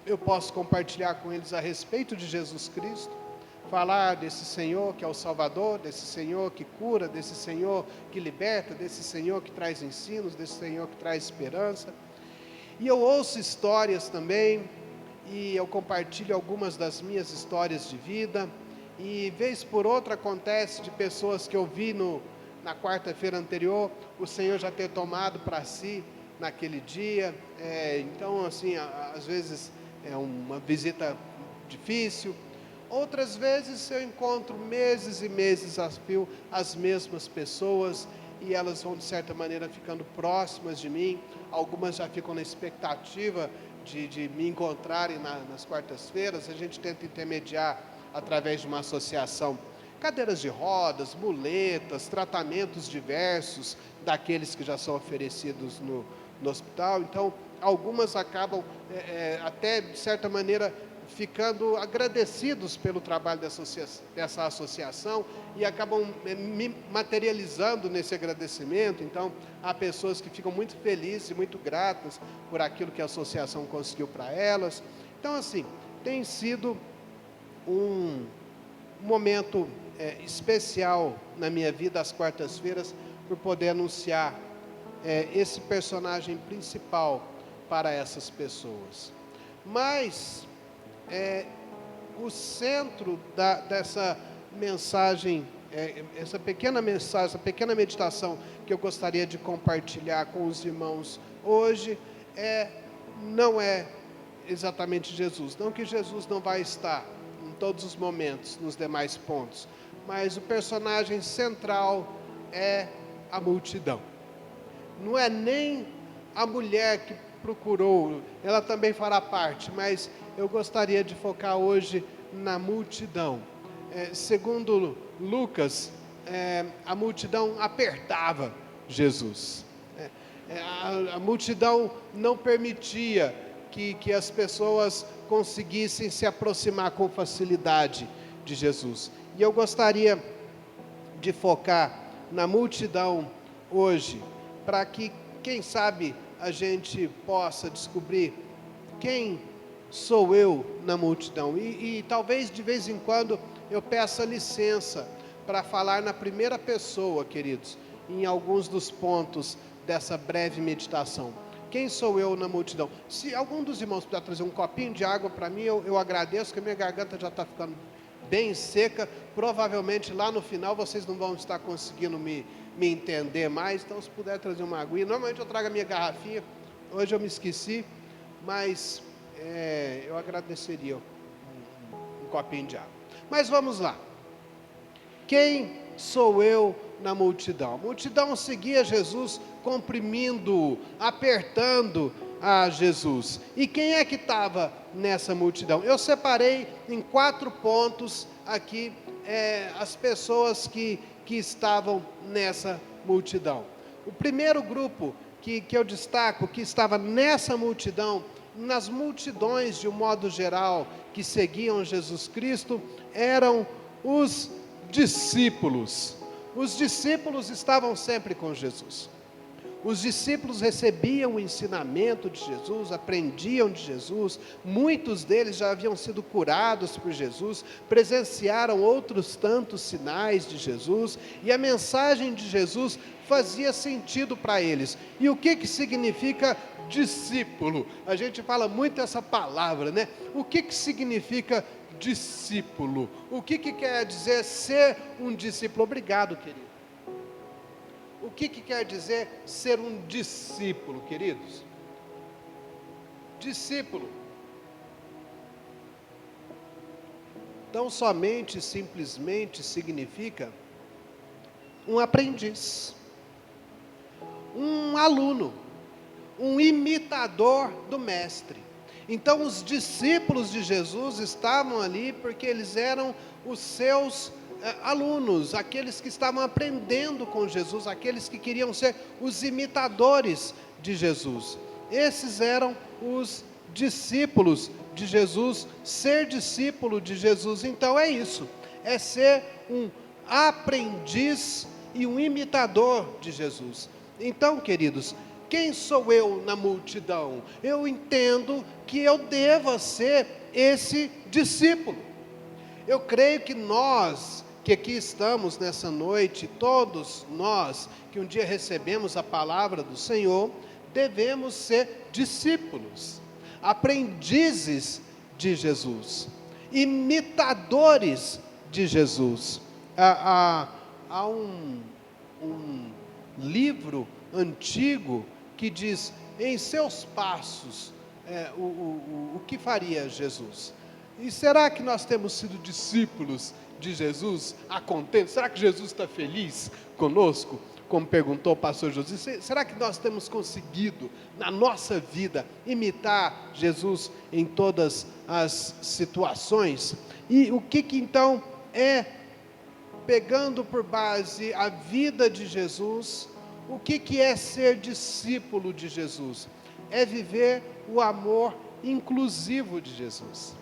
eu posso compartilhar com eles a respeito de Jesus Cristo, falar desse Senhor que é o Salvador, desse Senhor que cura, desse Senhor que liberta, desse Senhor que traz ensinos, desse Senhor que traz esperança. E eu ouço histórias também, e eu compartilho algumas das minhas histórias de vida, e vez por outra acontece de pessoas que eu vi na quarta-feira anterior, o Senhor já ter tomado para si naquele dia. Então, assim, às vezes é uma visita difícil. Outras vezes eu encontro meses e meses a fio as mesmas pessoas, e elas vão de certa maneira ficando próximas de mim. Algumas já ficam na expectativa de me encontrarem nas quartas-feiras. A gente tenta intermediar através de uma associação cadeiras de rodas, muletas, tratamentos diversos daqueles que já são oferecidos no hospital. Então algumas acabam até de certa maneira ficando agradecidos pelo trabalho dessa associação, e acabam me materializando nesse agradecimento. Então, há pessoas que ficam muito felizes e muito gratas por aquilo que a associação conseguiu para elas. Então, assim, tem sido um momento especial na minha vida, às quartas-feiras, por poder anunciar esse personagem principal para essas pessoas. Mas o centro dessa mensagem, essa pequena mensagem, essa pequena meditação que eu gostaria de compartilhar com os irmãos hoje, não é exatamente Jesus. Não que Jesus não vai estar em todos os momentos, nos demais pontos, mas o personagem central é a multidão. Não é nem a mulher que procurou, ela também fará parte, mas eu gostaria de focar hoje na multidão. Segundo Lucas, a multidão apertava Jesus. A multidão não permitia que as pessoas conseguissem se aproximar com facilidade de Jesus. E eu gostaria de focar na multidão hoje, para que, quem sabe, a gente possa descobrir quem sou eu na multidão. E talvez de vez em quando eu peça licença para falar na primeira pessoa, queridos, em alguns dos pontos dessa breve meditação. Quem sou eu na multidão? Se algum dos irmãos puder trazer um copinho de água para mim, eu agradeço, que a minha garganta já está ficando bem seca. Provavelmente lá no final vocês não vão estar conseguindo me entender mais, então se puder trazer uma aguinha. Normalmente eu trago a minha garrafinha, hoje eu me esqueci, mas eu agradeceria um copinho de água. Mas vamos lá. Quem sou eu na multidão? A multidão seguia Jesus, comprimindo, apertando a Jesus. E quem é que estava nessa multidão? Eu separei em 4 pontos aqui as pessoas que estavam nessa multidão. O primeiro grupo que eu destaco, que estava nessa multidão, nas multidões, de um modo geral, que seguiam Jesus Cristo, eram os discípulos. Os discípulos estavam sempre com Jesus. Os discípulos recebiam o ensinamento de Jesus, aprendiam de Jesus, muitos deles já haviam sido curados por Jesus, presenciaram outros tantos sinais de Jesus, e a mensagem de Jesus fazia sentido para eles. E o que significa discípulo? A gente fala muito essa palavra, né? O que significa discípulo? O que quer dizer ser um discípulo? Obrigado, querido. O que quer dizer ser um discípulo, queridos? Discípulo. Tão somente, simplesmente significa um aprendiz, um aluno, um imitador do mestre. Então, os discípulos de Jesus estavam ali porque eles eram os seus alunos, aqueles que estavam aprendendo com Jesus, aqueles que queriam ser os imitadores de Jesus. Esses eram os discípulos de Jesus. Ser discípulo de Jesus, então, é isso, é ser um aprendiz e um imitador de Jesus. Então, queridos, quem sou eu na multidão? Eu entendo que eu deva ser esse discípulo. Eu creio que nós, que aqui estamos nessa noite, todos nós que um dia recebemos a palavra do Senhor, devemos ser discípulos, aprendizes de Jesus, imitadores de Jesus. Há um livro antigo que diz, em seus passos, o que faria Jesus? E será que nós temos sido discípulos de Jesus a contento? Será que Jesus está feliz conosco? Como perguntou o pastor José, será que nós temos conseguido, na nossa vida, imitar Jesus em todas as situações? E o que então é, pegando por base a vida de Jesus, o que é ser discípulo de Jesus? É viver o amor inclusivo de Jesus.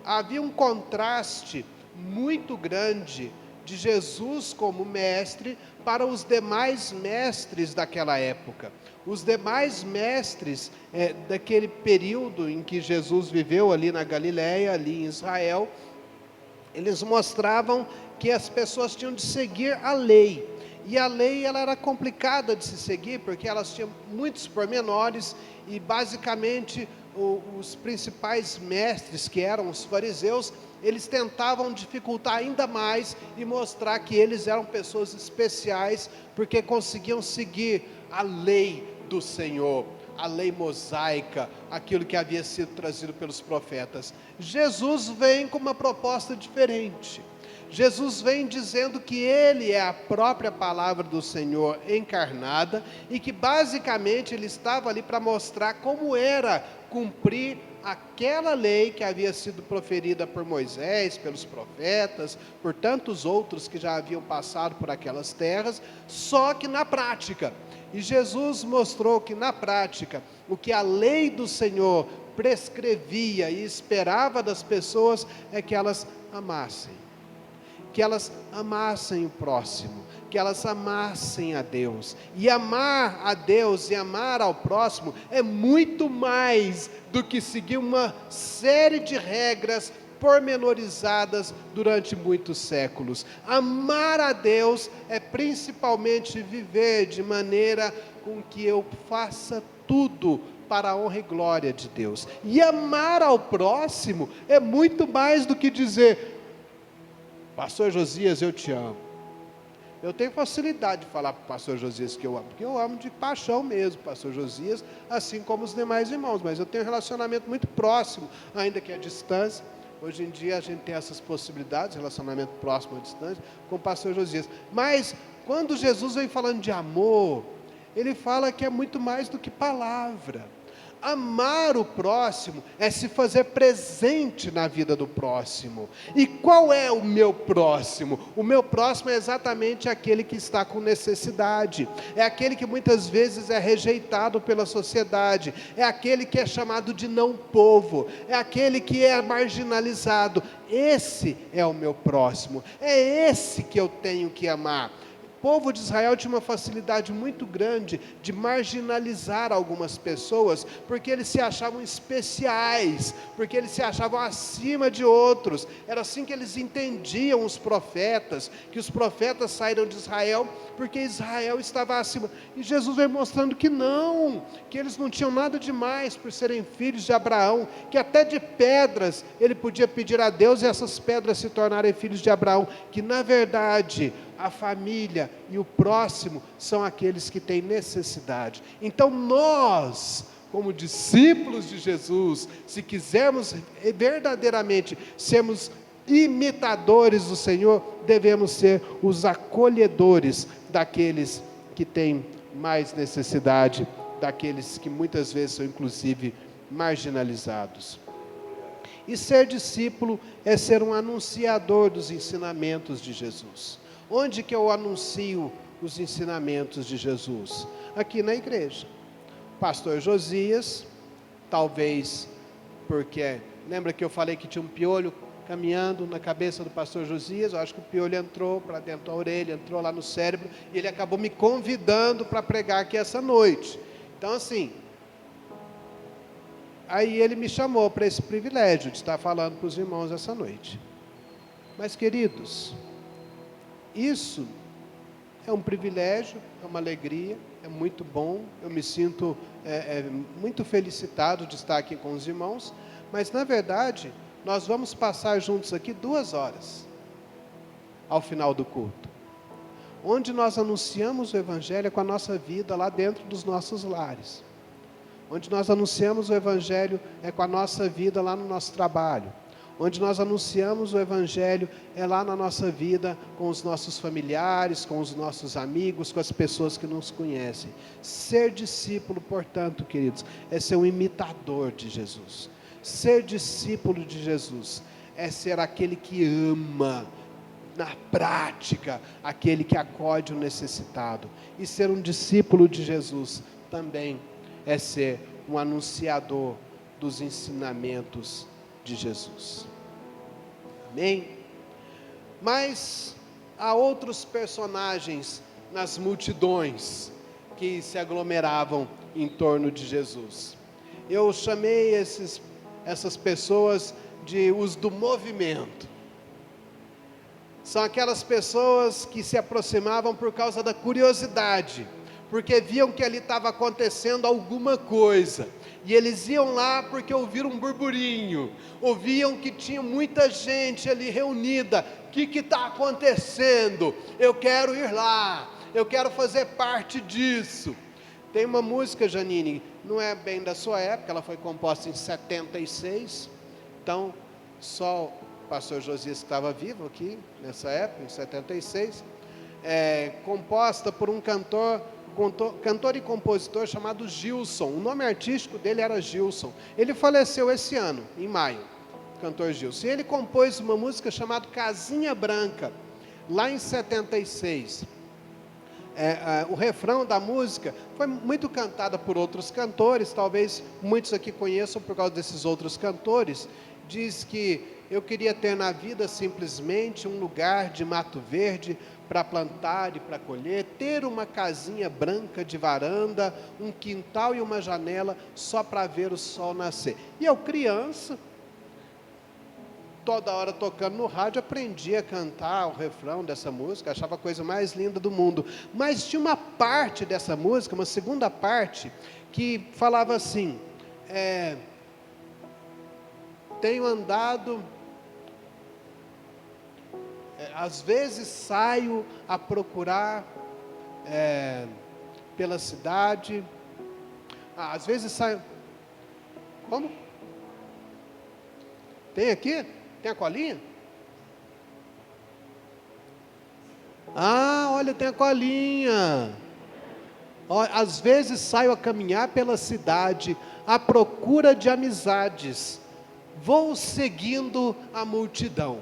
Havia um contraste muito grande de Jesus como mestre para os demais mestres daquela época. Os demais mestres daquele período em que Jesus viveu ali na Galileia, ali em Israel, eles mostravam que as pessoas tinham de seguir a lei. E a lei ela era complicada de se seguir, porque elas tinham muitos pormenores, e basicamente os principais mestres, que eram os fariseus, eles tentavam dificultar ainda mais e mostrar que eles eram pessoas especiais, porque conseguiam seguir a lei do Senhor, a lei mosaica, aquilo que havia sido trazido pelos profetas. Jesus vem com uma proposta diferente. Jesus vem dizendo que Ele é a própria palavra do Senhor encarnada, e que basicamente Ele estava ali para mostrar como era cumprir aquela lei que havia sido proferida por Moisés, pelos profetas, por tantos outros que já haviam passado por aquelas terras, só que na prática. E Jesus mostrou que na prática, o que a lei do Senhor prescrevia e esperava das pessoas é que elas amassem. Que elas amassem o próximo, que elas amassem a Deus. E amar a Deus e amar ao próximo é muito mais do que seguir uma série de regras pormenorizadas durante muitos séculos. Amar a Deus é principalmente viver de maneira com que eu faça tudo para a honra e glória de Deus. E amar ao próximo é muito mais do que dizer: Pastor Josias, eu te amo. Eu tenho facilidade de falar para o pastor Josias que eu amo, porque eu amo de paixão mesmo, pastor Josias, assim como os demais irmãos, mas eu tenho um relacionamento muito próximo, ainda que à distância. Hoje em dia a gente tem essas possibilidades, relacionamento próximo à distância, com o pastor Josias. Mas quando Jesus vem falando de amor, Ele fala que é muito mais do que palavra. Amar o próximo é se fazer presente na vida do próximo. E qual é o meu próximo? O meu próximo é exatamente aquele que está com necessidade. É aquele que muitas vezes é rejeitado pela sociedade. É aquele que é chamado de não povo. É aquele que é marginalizado. Esse é o meu próximo. É esse que eu tenho que amar. O povo de Israel tinha uma facilidade muito grande de marginalizar algumas pessoas, porque eles se achavam especiais, porque eles se achavam acima de outros. Era assim que eles entendiam os profetas, que os profetas saíram de Israel, porque Israel estava acima. E Jesus vem mostrando que não, que eles não tinham nada demais por serem filhos de Abraão, que até de pedras ele podia pedir a Deus e essas pedras se tornarem filhos de Abraão, que na verdade a família e o próximo são aqueles que têm necessidade. Então nós, como discípulos de Jesus, se quisermos verdadeiramente sermos imitadores do Senhor, devemos ser os acolhedores daqueles que têm mais necessidade, daqueles que muitas vezes são inclusive marginalizados. E ser discípulo é ser um anunciador dos ensinamentos de Jesus. Onde que eu anuncio os ensinamentos de Jesus? Aqui na igreja. O pastor Josias, talvez porque, lembra que eu falei que tinha um piolho caminhando na cabeça do pastor Josias? Eu acho que o piolho entrou para dentro da orelha, entrou lá no cérebro, e ele acabou me convidando para pregar aqui essa noite. Então assim, aí ele me chamou para esse privilégio de estar falando para os irmãos essa noite. Mas queridos, isso é um privilégio, é uma alegria, é muito bom, eu me sinto muito felicitado de estar aqui com os irmãos, mas na verdade, nós vamos passar juntos aqui 2 horas, ao final do culto, onde nós anunciamos o Evangelho com a nossa vida lá dentro dos nossos lares, onde nós anunciamos o Evangelho com a nossa vida lá no nosso trabalho, onde nós anunciamos o Evangelho lá na nossa vida com os nossos familiares, com os nossos amigos, com as pessoas que nos conhecem. Ser discípulo, portanto, queridos, é ser um imitador de Jesus. Ser discípulo de Jesus é ser aquele que ama, na prática, aquele que acode o necessitado. E ser um discípulo de Jesus também é ser um anunciador dos ensinamentos de Jesus. Amém? Mas há outros personagens nas multidões que se aglomeravam em torno de Jesus. Eu chamei essas pessoas de os do movimento. São aquelas pessoas que se aproximavam por causa da curiosidade, porque viam que ali estava acontecendo alguma coisa. E eles iam lá porque ouviram um burburinho, ouviam que tinha muita gente ali reunida. O que está acontecendo? Eu quero ir lá, eu quero fazer parte disso. Tem uma música, Janine, não é bem da sua época, ela foi composta em 76, então só o pastor Josias que estava vivo aqui, nessa época, em 76, composta por um cantor e compositor chamado Gilson. O nome artístico dele era Gilson. Ele faleceu esse ano, em maio, o cantor Gilson. E ele compôs uma música chamada Casinha Branca, lá em 76. O refrão da música foi muito cantada por outros cantores, talvez muitos aqui conheçam por causa desses outros cantores. Diz que eu queria ter na vida simplesmente um lugar de mato verde para plantar e para colher, ter uma casinha branca de varanda, um quintal e uma janela só para ver o sol nascer. E eu, criança, toda hora tocando no rádio, aprendi a cantar o refrão dessa música, achava a coisa mais linda do mundo. Mas tinha uma parte dessa música, uma segunda parte, que falava assim, tenho andado, às vezes saio a procurar pela cidade, às vezes saio, como? Tem aqui? Tem a colinha? Olha, tem a colinha. Às vezes saio a caminhar pela cidade, à procura de amizades, vou seguindo a multidão.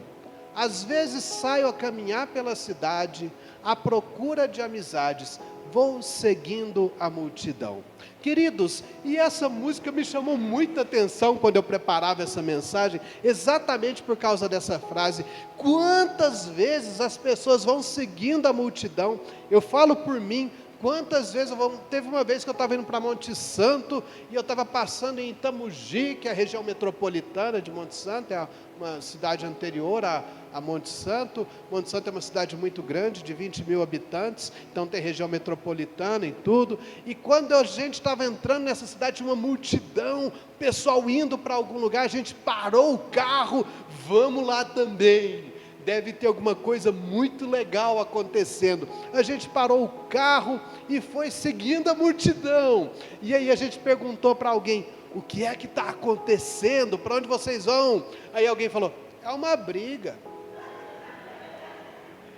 Às vezes saio a caminhar pela cidade, à procura de amizades, vou seguindo a multidão. Queridos, e essa música me chamou muita atenção quando eu preparava essa mensagem, exatamente por causa dessa frase. Quantas vezes as pessoas vão seguindo a multidão? Eu falo por mim. Quantas vezes, teve uma vez que eu estava indo para Monte Santo, e eu estava passando em Itamugi, que é a região metropolitana de Monte Santo, é uma cidade anterior a Monte Santo. Monte Santo é uma cidade muito grande, de 20 mil habitantes, então tem região metropolitana e tudo. E quando a gente estava entrando nessa cidade, tinha uma multidão, pessoal indo para algum lugar, a gente parou o carro, vamos lá também. Deve ter alguma coisa muito legal acontecendo. A gente parou o carro e foi seguindo a multidão. E aí a gente perguntou para alguém: o que é que está acontecendo? Para onde vocês vão? Aí alguém falou: é uma briga.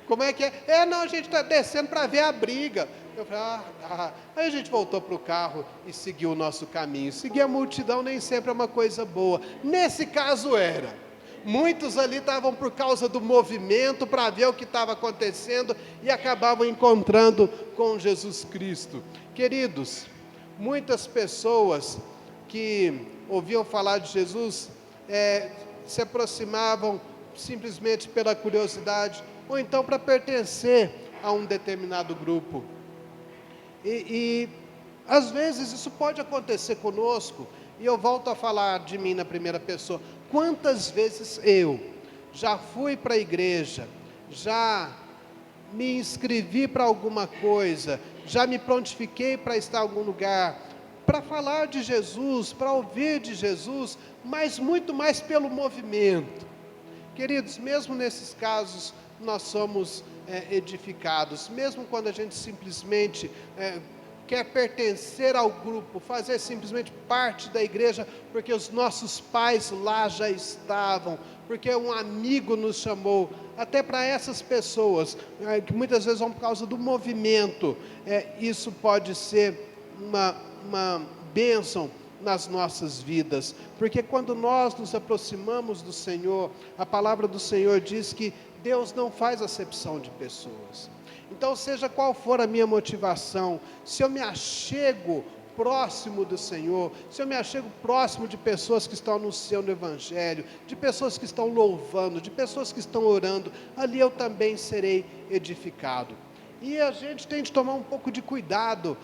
Como é que é? Não, a gente está descendo para ver a briga. Eu falei, Aí a gente voltou para o carro e seguiu o nosso caminho. Seguir a multidão nem sempre é uma coisa boa. Nesse caso era. Muitos ali estavam por causa do movimento, para ver o que estava acontecendo, e acabavam encontrando com Jesus Cristo. Queridos, muitas pessoas que ouviam falar de Jesus, se aproximavam simplesmente pela curiosidade, ou então para pertencer a um determinado grupo. E às vezes isso pode acontecer conosco, e eu volto a falar de mim na primeira pessoa. Quantas vezes eu já fui para a igreja, já me inscrevi para alguma coisa, já me prontifiquei para estar em algum lugar, para falar de Jesus, para ouvir de Jesus, mas muito mais pelo movimento. Queridos, mesmo nesses casos, nós somos edificados, mesmo quando a gente simplesmente quer pertencer ao grupo, fazer simplesmente parte da igreja, porque os nossos pais lá já estavam, porque um amigo nos chamou. Até para essas pessoas, que muitas vezes vão por causa do movimento, isso pode ser uma bênção nas nossas vidas, porque quando nós nos aproximamos do Senhor, a palavra do Senhor diz que Deus não faz acepção de pessoas. Então, seja qual for a minha motivação, se eu me achego próximo do Senhor, se eu me achego próximo de pessoas que estão anunciando o Evangelho, de pessoas que estão louvando, de pessoas que estão orando, ali eu também serei edificado. E a gente tem de tomar um pouco de cuidado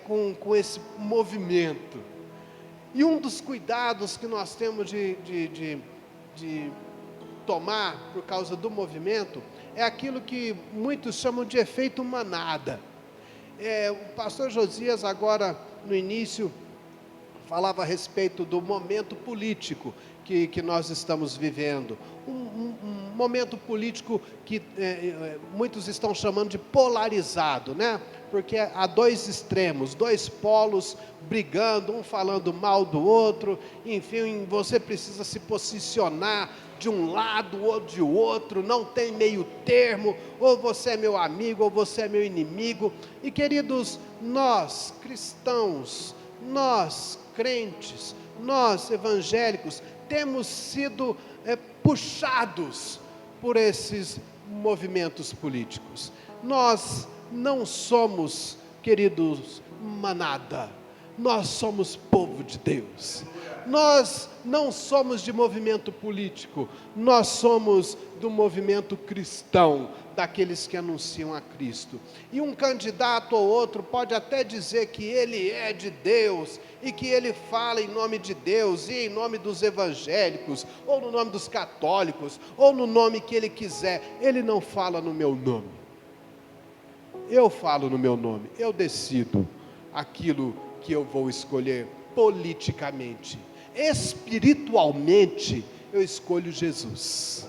com esse movimento. E um dos cuidados que nós temos de tomar por causa do movimento é aquilo que muitos chamam de efeito manada. O pastor Josias, agora no início, falava a respeito do momento político que nós estamos vivendo. Um momento político que muitos estão chamando de polarizado, né? Porque há dois extremos, dois polos brigando, um falando mal do outro. Enfim, você precisa se posicionar de um lado ou de outro, não tem meio termo, ou você é meu amigo, ou você é meu inimigo. E queridos, nós cristãos, nós crentes, nós evangélicos, temos sido puxados por esses movimentos políticos. Nós não somos, queridos, manada, nós somos povo de Deus. Nós não somos de movimento político, nós somos do movimento cristão, daqueles que anunciam a Cristo. E um candidato ou outro pode até dizer que ele é de Deus, e que ele fala em nome de Deus, e em nome dos evangélicos, ou no nome dos católicos, ou no nome que ele quiser. Ele não fala no meu nome. Eu falo no meu nome, eu decido aquilo que eu vou escolher politicamente. Espiritualmente, eu escolho Jesus.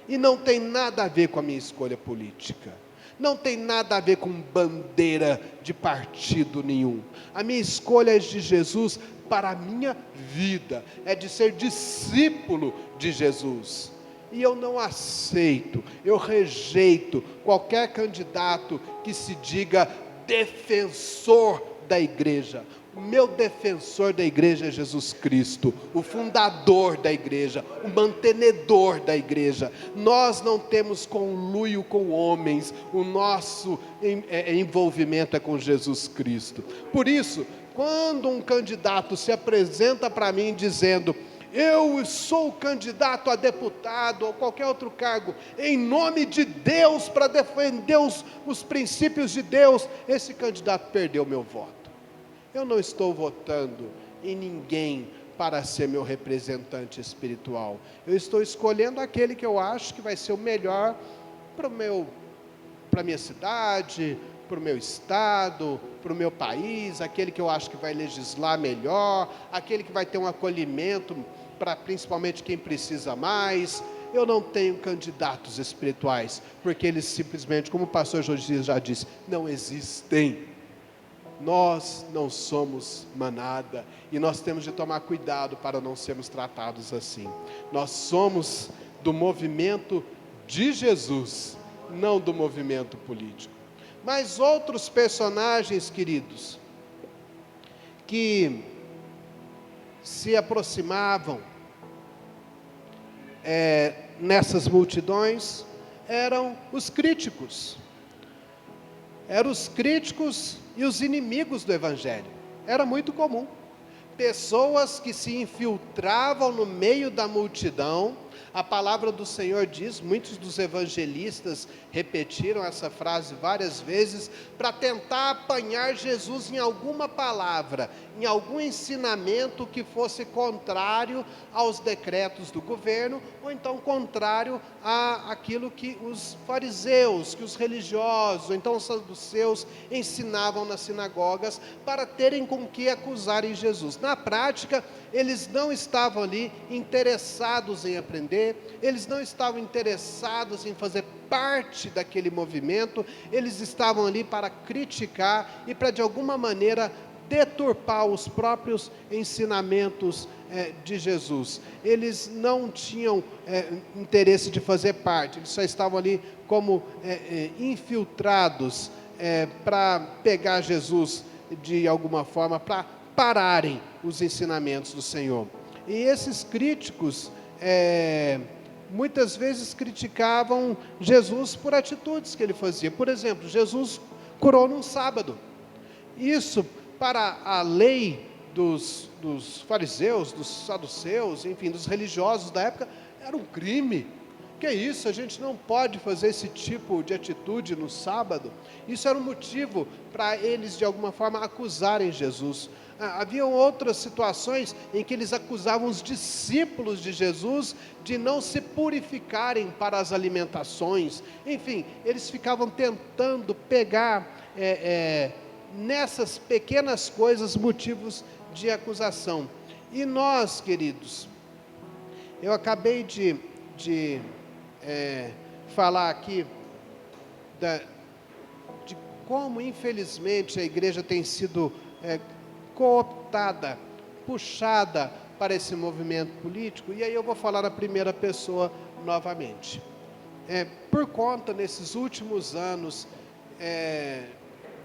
E não tem nada a ver com a minha escolha política. Não tem nada a ver com bandeira de partido nenhum. A minha escolha é de Jesus para a minha vida. É de ser discípulo de Jesus. E eu não aceito, eu rejeito qualquer candidato que se diga defensor da igreja. Meu defensor da igreja é Jesus Cristo, o fundador da igreja, o mantenedor da igreja. Nós não temos conluio com homens, o nosso envolvimento é com Jesus Cristo. Por isso, quando um candidato se apresenta para mim dizendo: eu sou candidato a deputado ou qualquer outro cargo, em nome de Deus, para defender os princípios de Deus, esse candidato perdeu meu voto. Eu não estou votando em ninguém para ser meu representante espiritual. Eu estou escolhendo aquele que eu acho que vai ser o melhor para a minha cidade, para o meu estado, para o meu país, aquele que eu acho que vai legislar melhor, aquele que vai ter um acolhimento para principalmente quem precisa mais. Eu não tenho candidatos espirituais, porque eles simplesmente, como o pastor Josias já disse, não existem. Nós não somos manada, e nós temos de tomar cuidado para não sermos tratados assim. Nós somos do movimento de Jesus, não do movimento político. Mas outros personagens, queridos, que se aproximavam nessas multidões, eram os críticos. Eram os críticos e os inimigos do Evangelho. Era muito comum. Pessoas que se infiltravam no meio da multidão. A palavra do Senhor diz, muitos dos evangelistas repetiram essa frase várias vezes, para tentar apanhar Jesus em alguma palavra, em algum ensinamento que fosse contrário aos decretos do governo, ou então contrário àquilo que os fariseus, que os religiosos, ou então os saduceus ensinavam nas sinagogas, para terem com que acusarem Jesus. Na prática, eles não estavam ali interessados em aprender, eles não estavam interessados em fazer parte daquele movimento, eles estavam ali para criticar e para de alguma maneira deturpar os próprios ensinamentos de Jesus. Eles não tinham interesse de fazer parte, eles só estavam ali como infiltrados para pegar Jesus de alguma forma, para pararem os ensinamentos do Senhor. E esses críticos muitas vezes criticavam Jesus por atitudes que ele fazia. Por exemplo, Jesus curou num sábado. Isso, para a lei dos fariseus, dos saduceus, enfim, dos religiosos da época, era um crime. Que é isso? A gente não pode fazer esse tipo de atitude no sábado. Isso era um motivo para eles, de alguma forma, acusarem Jesus. Haviam outras situações em que eles acusavam os discípulos de Jesus de não se purificarem para as alimentações. Enfim, eles ficavam tentando pegar nessas pequenas coisas motivos de acusação. E nós, queridos, eu acabei de falar aqui de como, infelizmente, a igreja tem sido cooptada, puxada para esse movimento político, e aí eu vou falar a primeira pessoa novamente. Por conta, nesses últimos anos,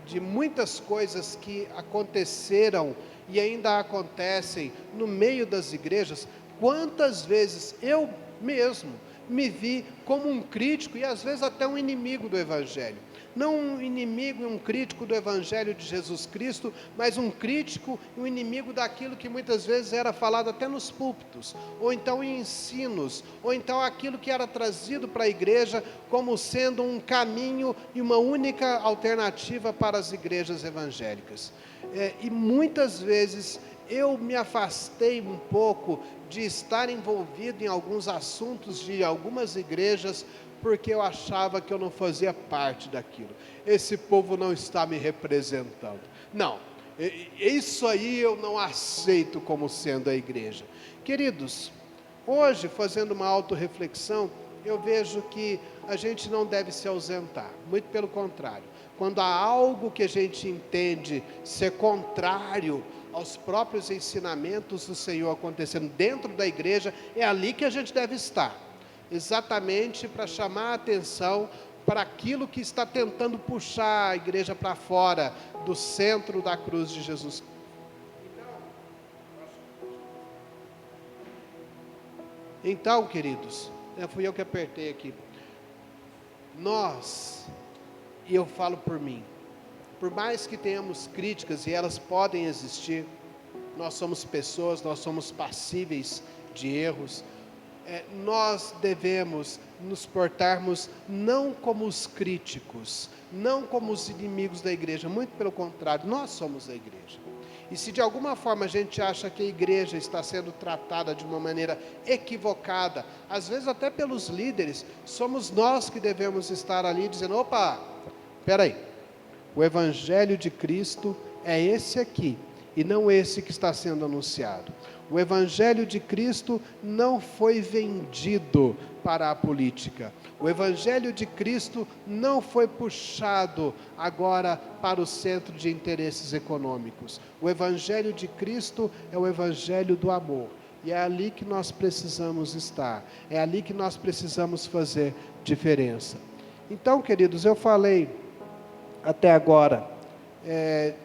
de muitas coisas que aconteceram e ainda acontecem no meio das igrejas, quantas vezes eu mesmo me vi como um crítico e às vezes até um inimigo do Evangelho. Não um inimigo e um crítico do Evangelho de Jesus Cristo, mas um crítico e um inimigo daquilo que muitas vezes era falado até nos púlpitos, ou então em ensinos, ou então aquilo que era trazido para a igreja como sendo um caminho e uma única alternativa para as igrejas evangélicas. E muitas vezes eu me afastei um pouco de estar envolvido em alguns assuntos de algumas igrejas, porque eu achava que eu não fazia parte daquilo. Esse povo não está me representando. Não, isso aí eu não aceito como sendo a igreja. Queridos, hoje, fazendo uma autorreflexão, eu vejo que a gente não deve se ausentar, muito pelo contrário. Quando há algo que a gente entende ser contrário aos próprios ensinamentos do Senhor acontecendo dentro da igreja, é ali que a gente deve estar, exatamente para chamar a atenção para aquilo que está tentando puxar a igreja para fora do centro da cruz de Jesus Então, queridos, fui eu que apertei aqui. Nós, e eu falo por mim, por mais que tenhamos críticas, e elas podem existir, nós somos pessoas, nós somos passíveis de erros, nós devemos nos portarmos não como os críticos, não como os inimigos da igreja, muito pelo contrário, nós somos a igreja. E se de alguma forma a gente acha que a igreja está sendo tratada de uma maneira equivocada, às vezes até pelos líderes, somos nós que devemos estar ali dizendo: opa, espera aí, o Evangelho de Cristo é esse aqui, e não esse que está sendo anunciado. O Evangelho de Cristo não foi vendido para a política. O Evangelho de Cristo não foi puxado agora para o centro de interesses econômicos. O Evangelho de Cristo é o Evangelho do amor. E é ali que nós precisamos estar. É ali que nós precisamos fazer diferença. Então, queridos, eu falei até agora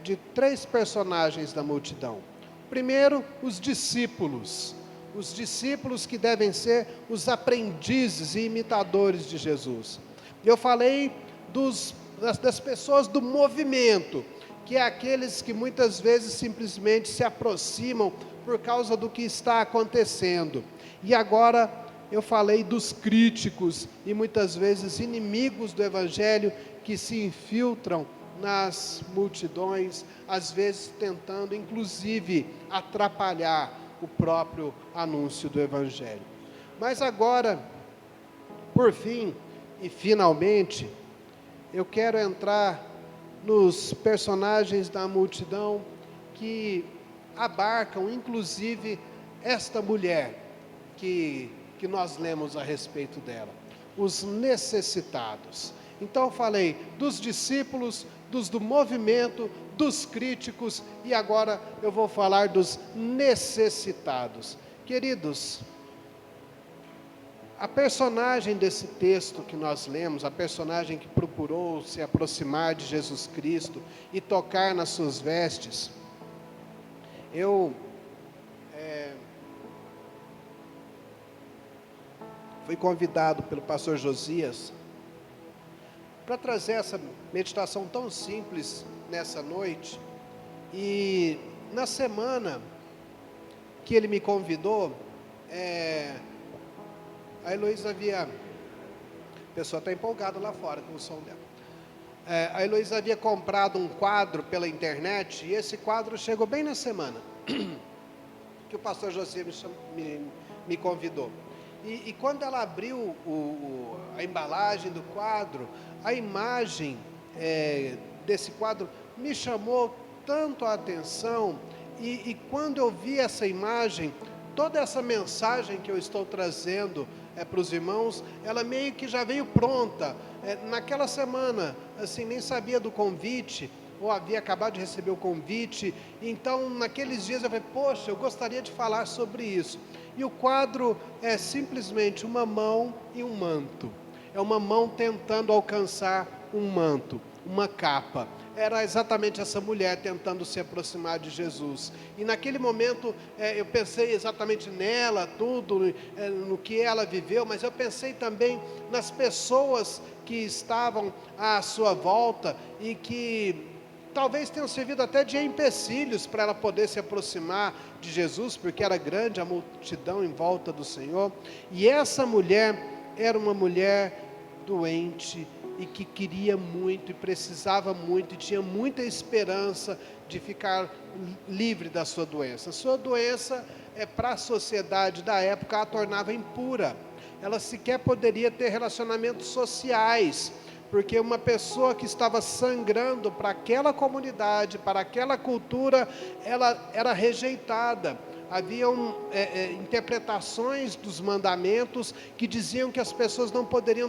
de 3 personagens da multidão. Primeiro, os discípulos que devem ser os aprendizes e imitadores de Jesus. Eu falei das pessoas do movimento, que é aqueles que muitas vezes simplesmente se aproximam por causa do que está acontecendo. E agora eu falei dos críticos e muitas vezes inimigos do Evangelho que se infiltram nas multidões, às vezes tentando inclusive atrapalhar o próprio anúncio do Evangelho. Mas agora, por fim e finalmente, eu quero entrar nos personagens da multidão que abarcam inclusive esta mulher que nós lemos a respeito dela, os necessitados. Então eu falei dos discípulos, dos do movimento, dos críticos, e agora eu vou falar dos necessitados. Queridos, a personagem desse texto que nós lemos, a personagem que procurou se aproximar de Jesus Cristo e tocar nas suas vestes, eu fui convidado pelo pastor Josias para trazer essa meditação tão simples nessa noite. E na semana que ele me convidou, a Heloísa havia... A pessoa está empolgada lá fora com o som dela. A Heloísa havia comprado um quadro pela internet, e esse quadro chegou bem na semana que o pastor Josias me convidou. E quando ela abriu a embalagem do quadro, a imagem desse quadro me chamou tanto a atenção, e quando eu vi essa imagem, toda essa mensagem que eu estou trazendo para os irmãos, ela meio que já veio pronta. Naquela semana, assim, nem sabia do convite, ou havia acabado de receber o convite, então naqueles dias eu falei, poxa, eu gostaria de falar sobre isso. E o quadro é simplesmente uma mão e um manto. É uma mão tentando alcançar um manto, uma capa. Era exatamente essa mulher tentando se aproximar de Jesus. E naquele momento eu pensei exatamente nela, no que ela viveu, mas eu pensei também nas pessoas que estavam à sua volta e que talvez tenham servido até de empecilhos para ela poder se aproximar de Jesus, porque era grande a multidão em volta do Senhor. E essa mulher era uma mulher doente e que queria muito e precisava muito e tinha muita esperança de ficar livre da sua doença. A sua doença, para a sociedade da época, a tornava impura. Ela sequer poderia ter relacionamentos sociais, porque uma pessoa que estava sangrando para aquela comunidade, para aquela cultura, ela era rejeitada. Haviam interpretações dos mandamentos que diziam que as pessoas não poderiam ter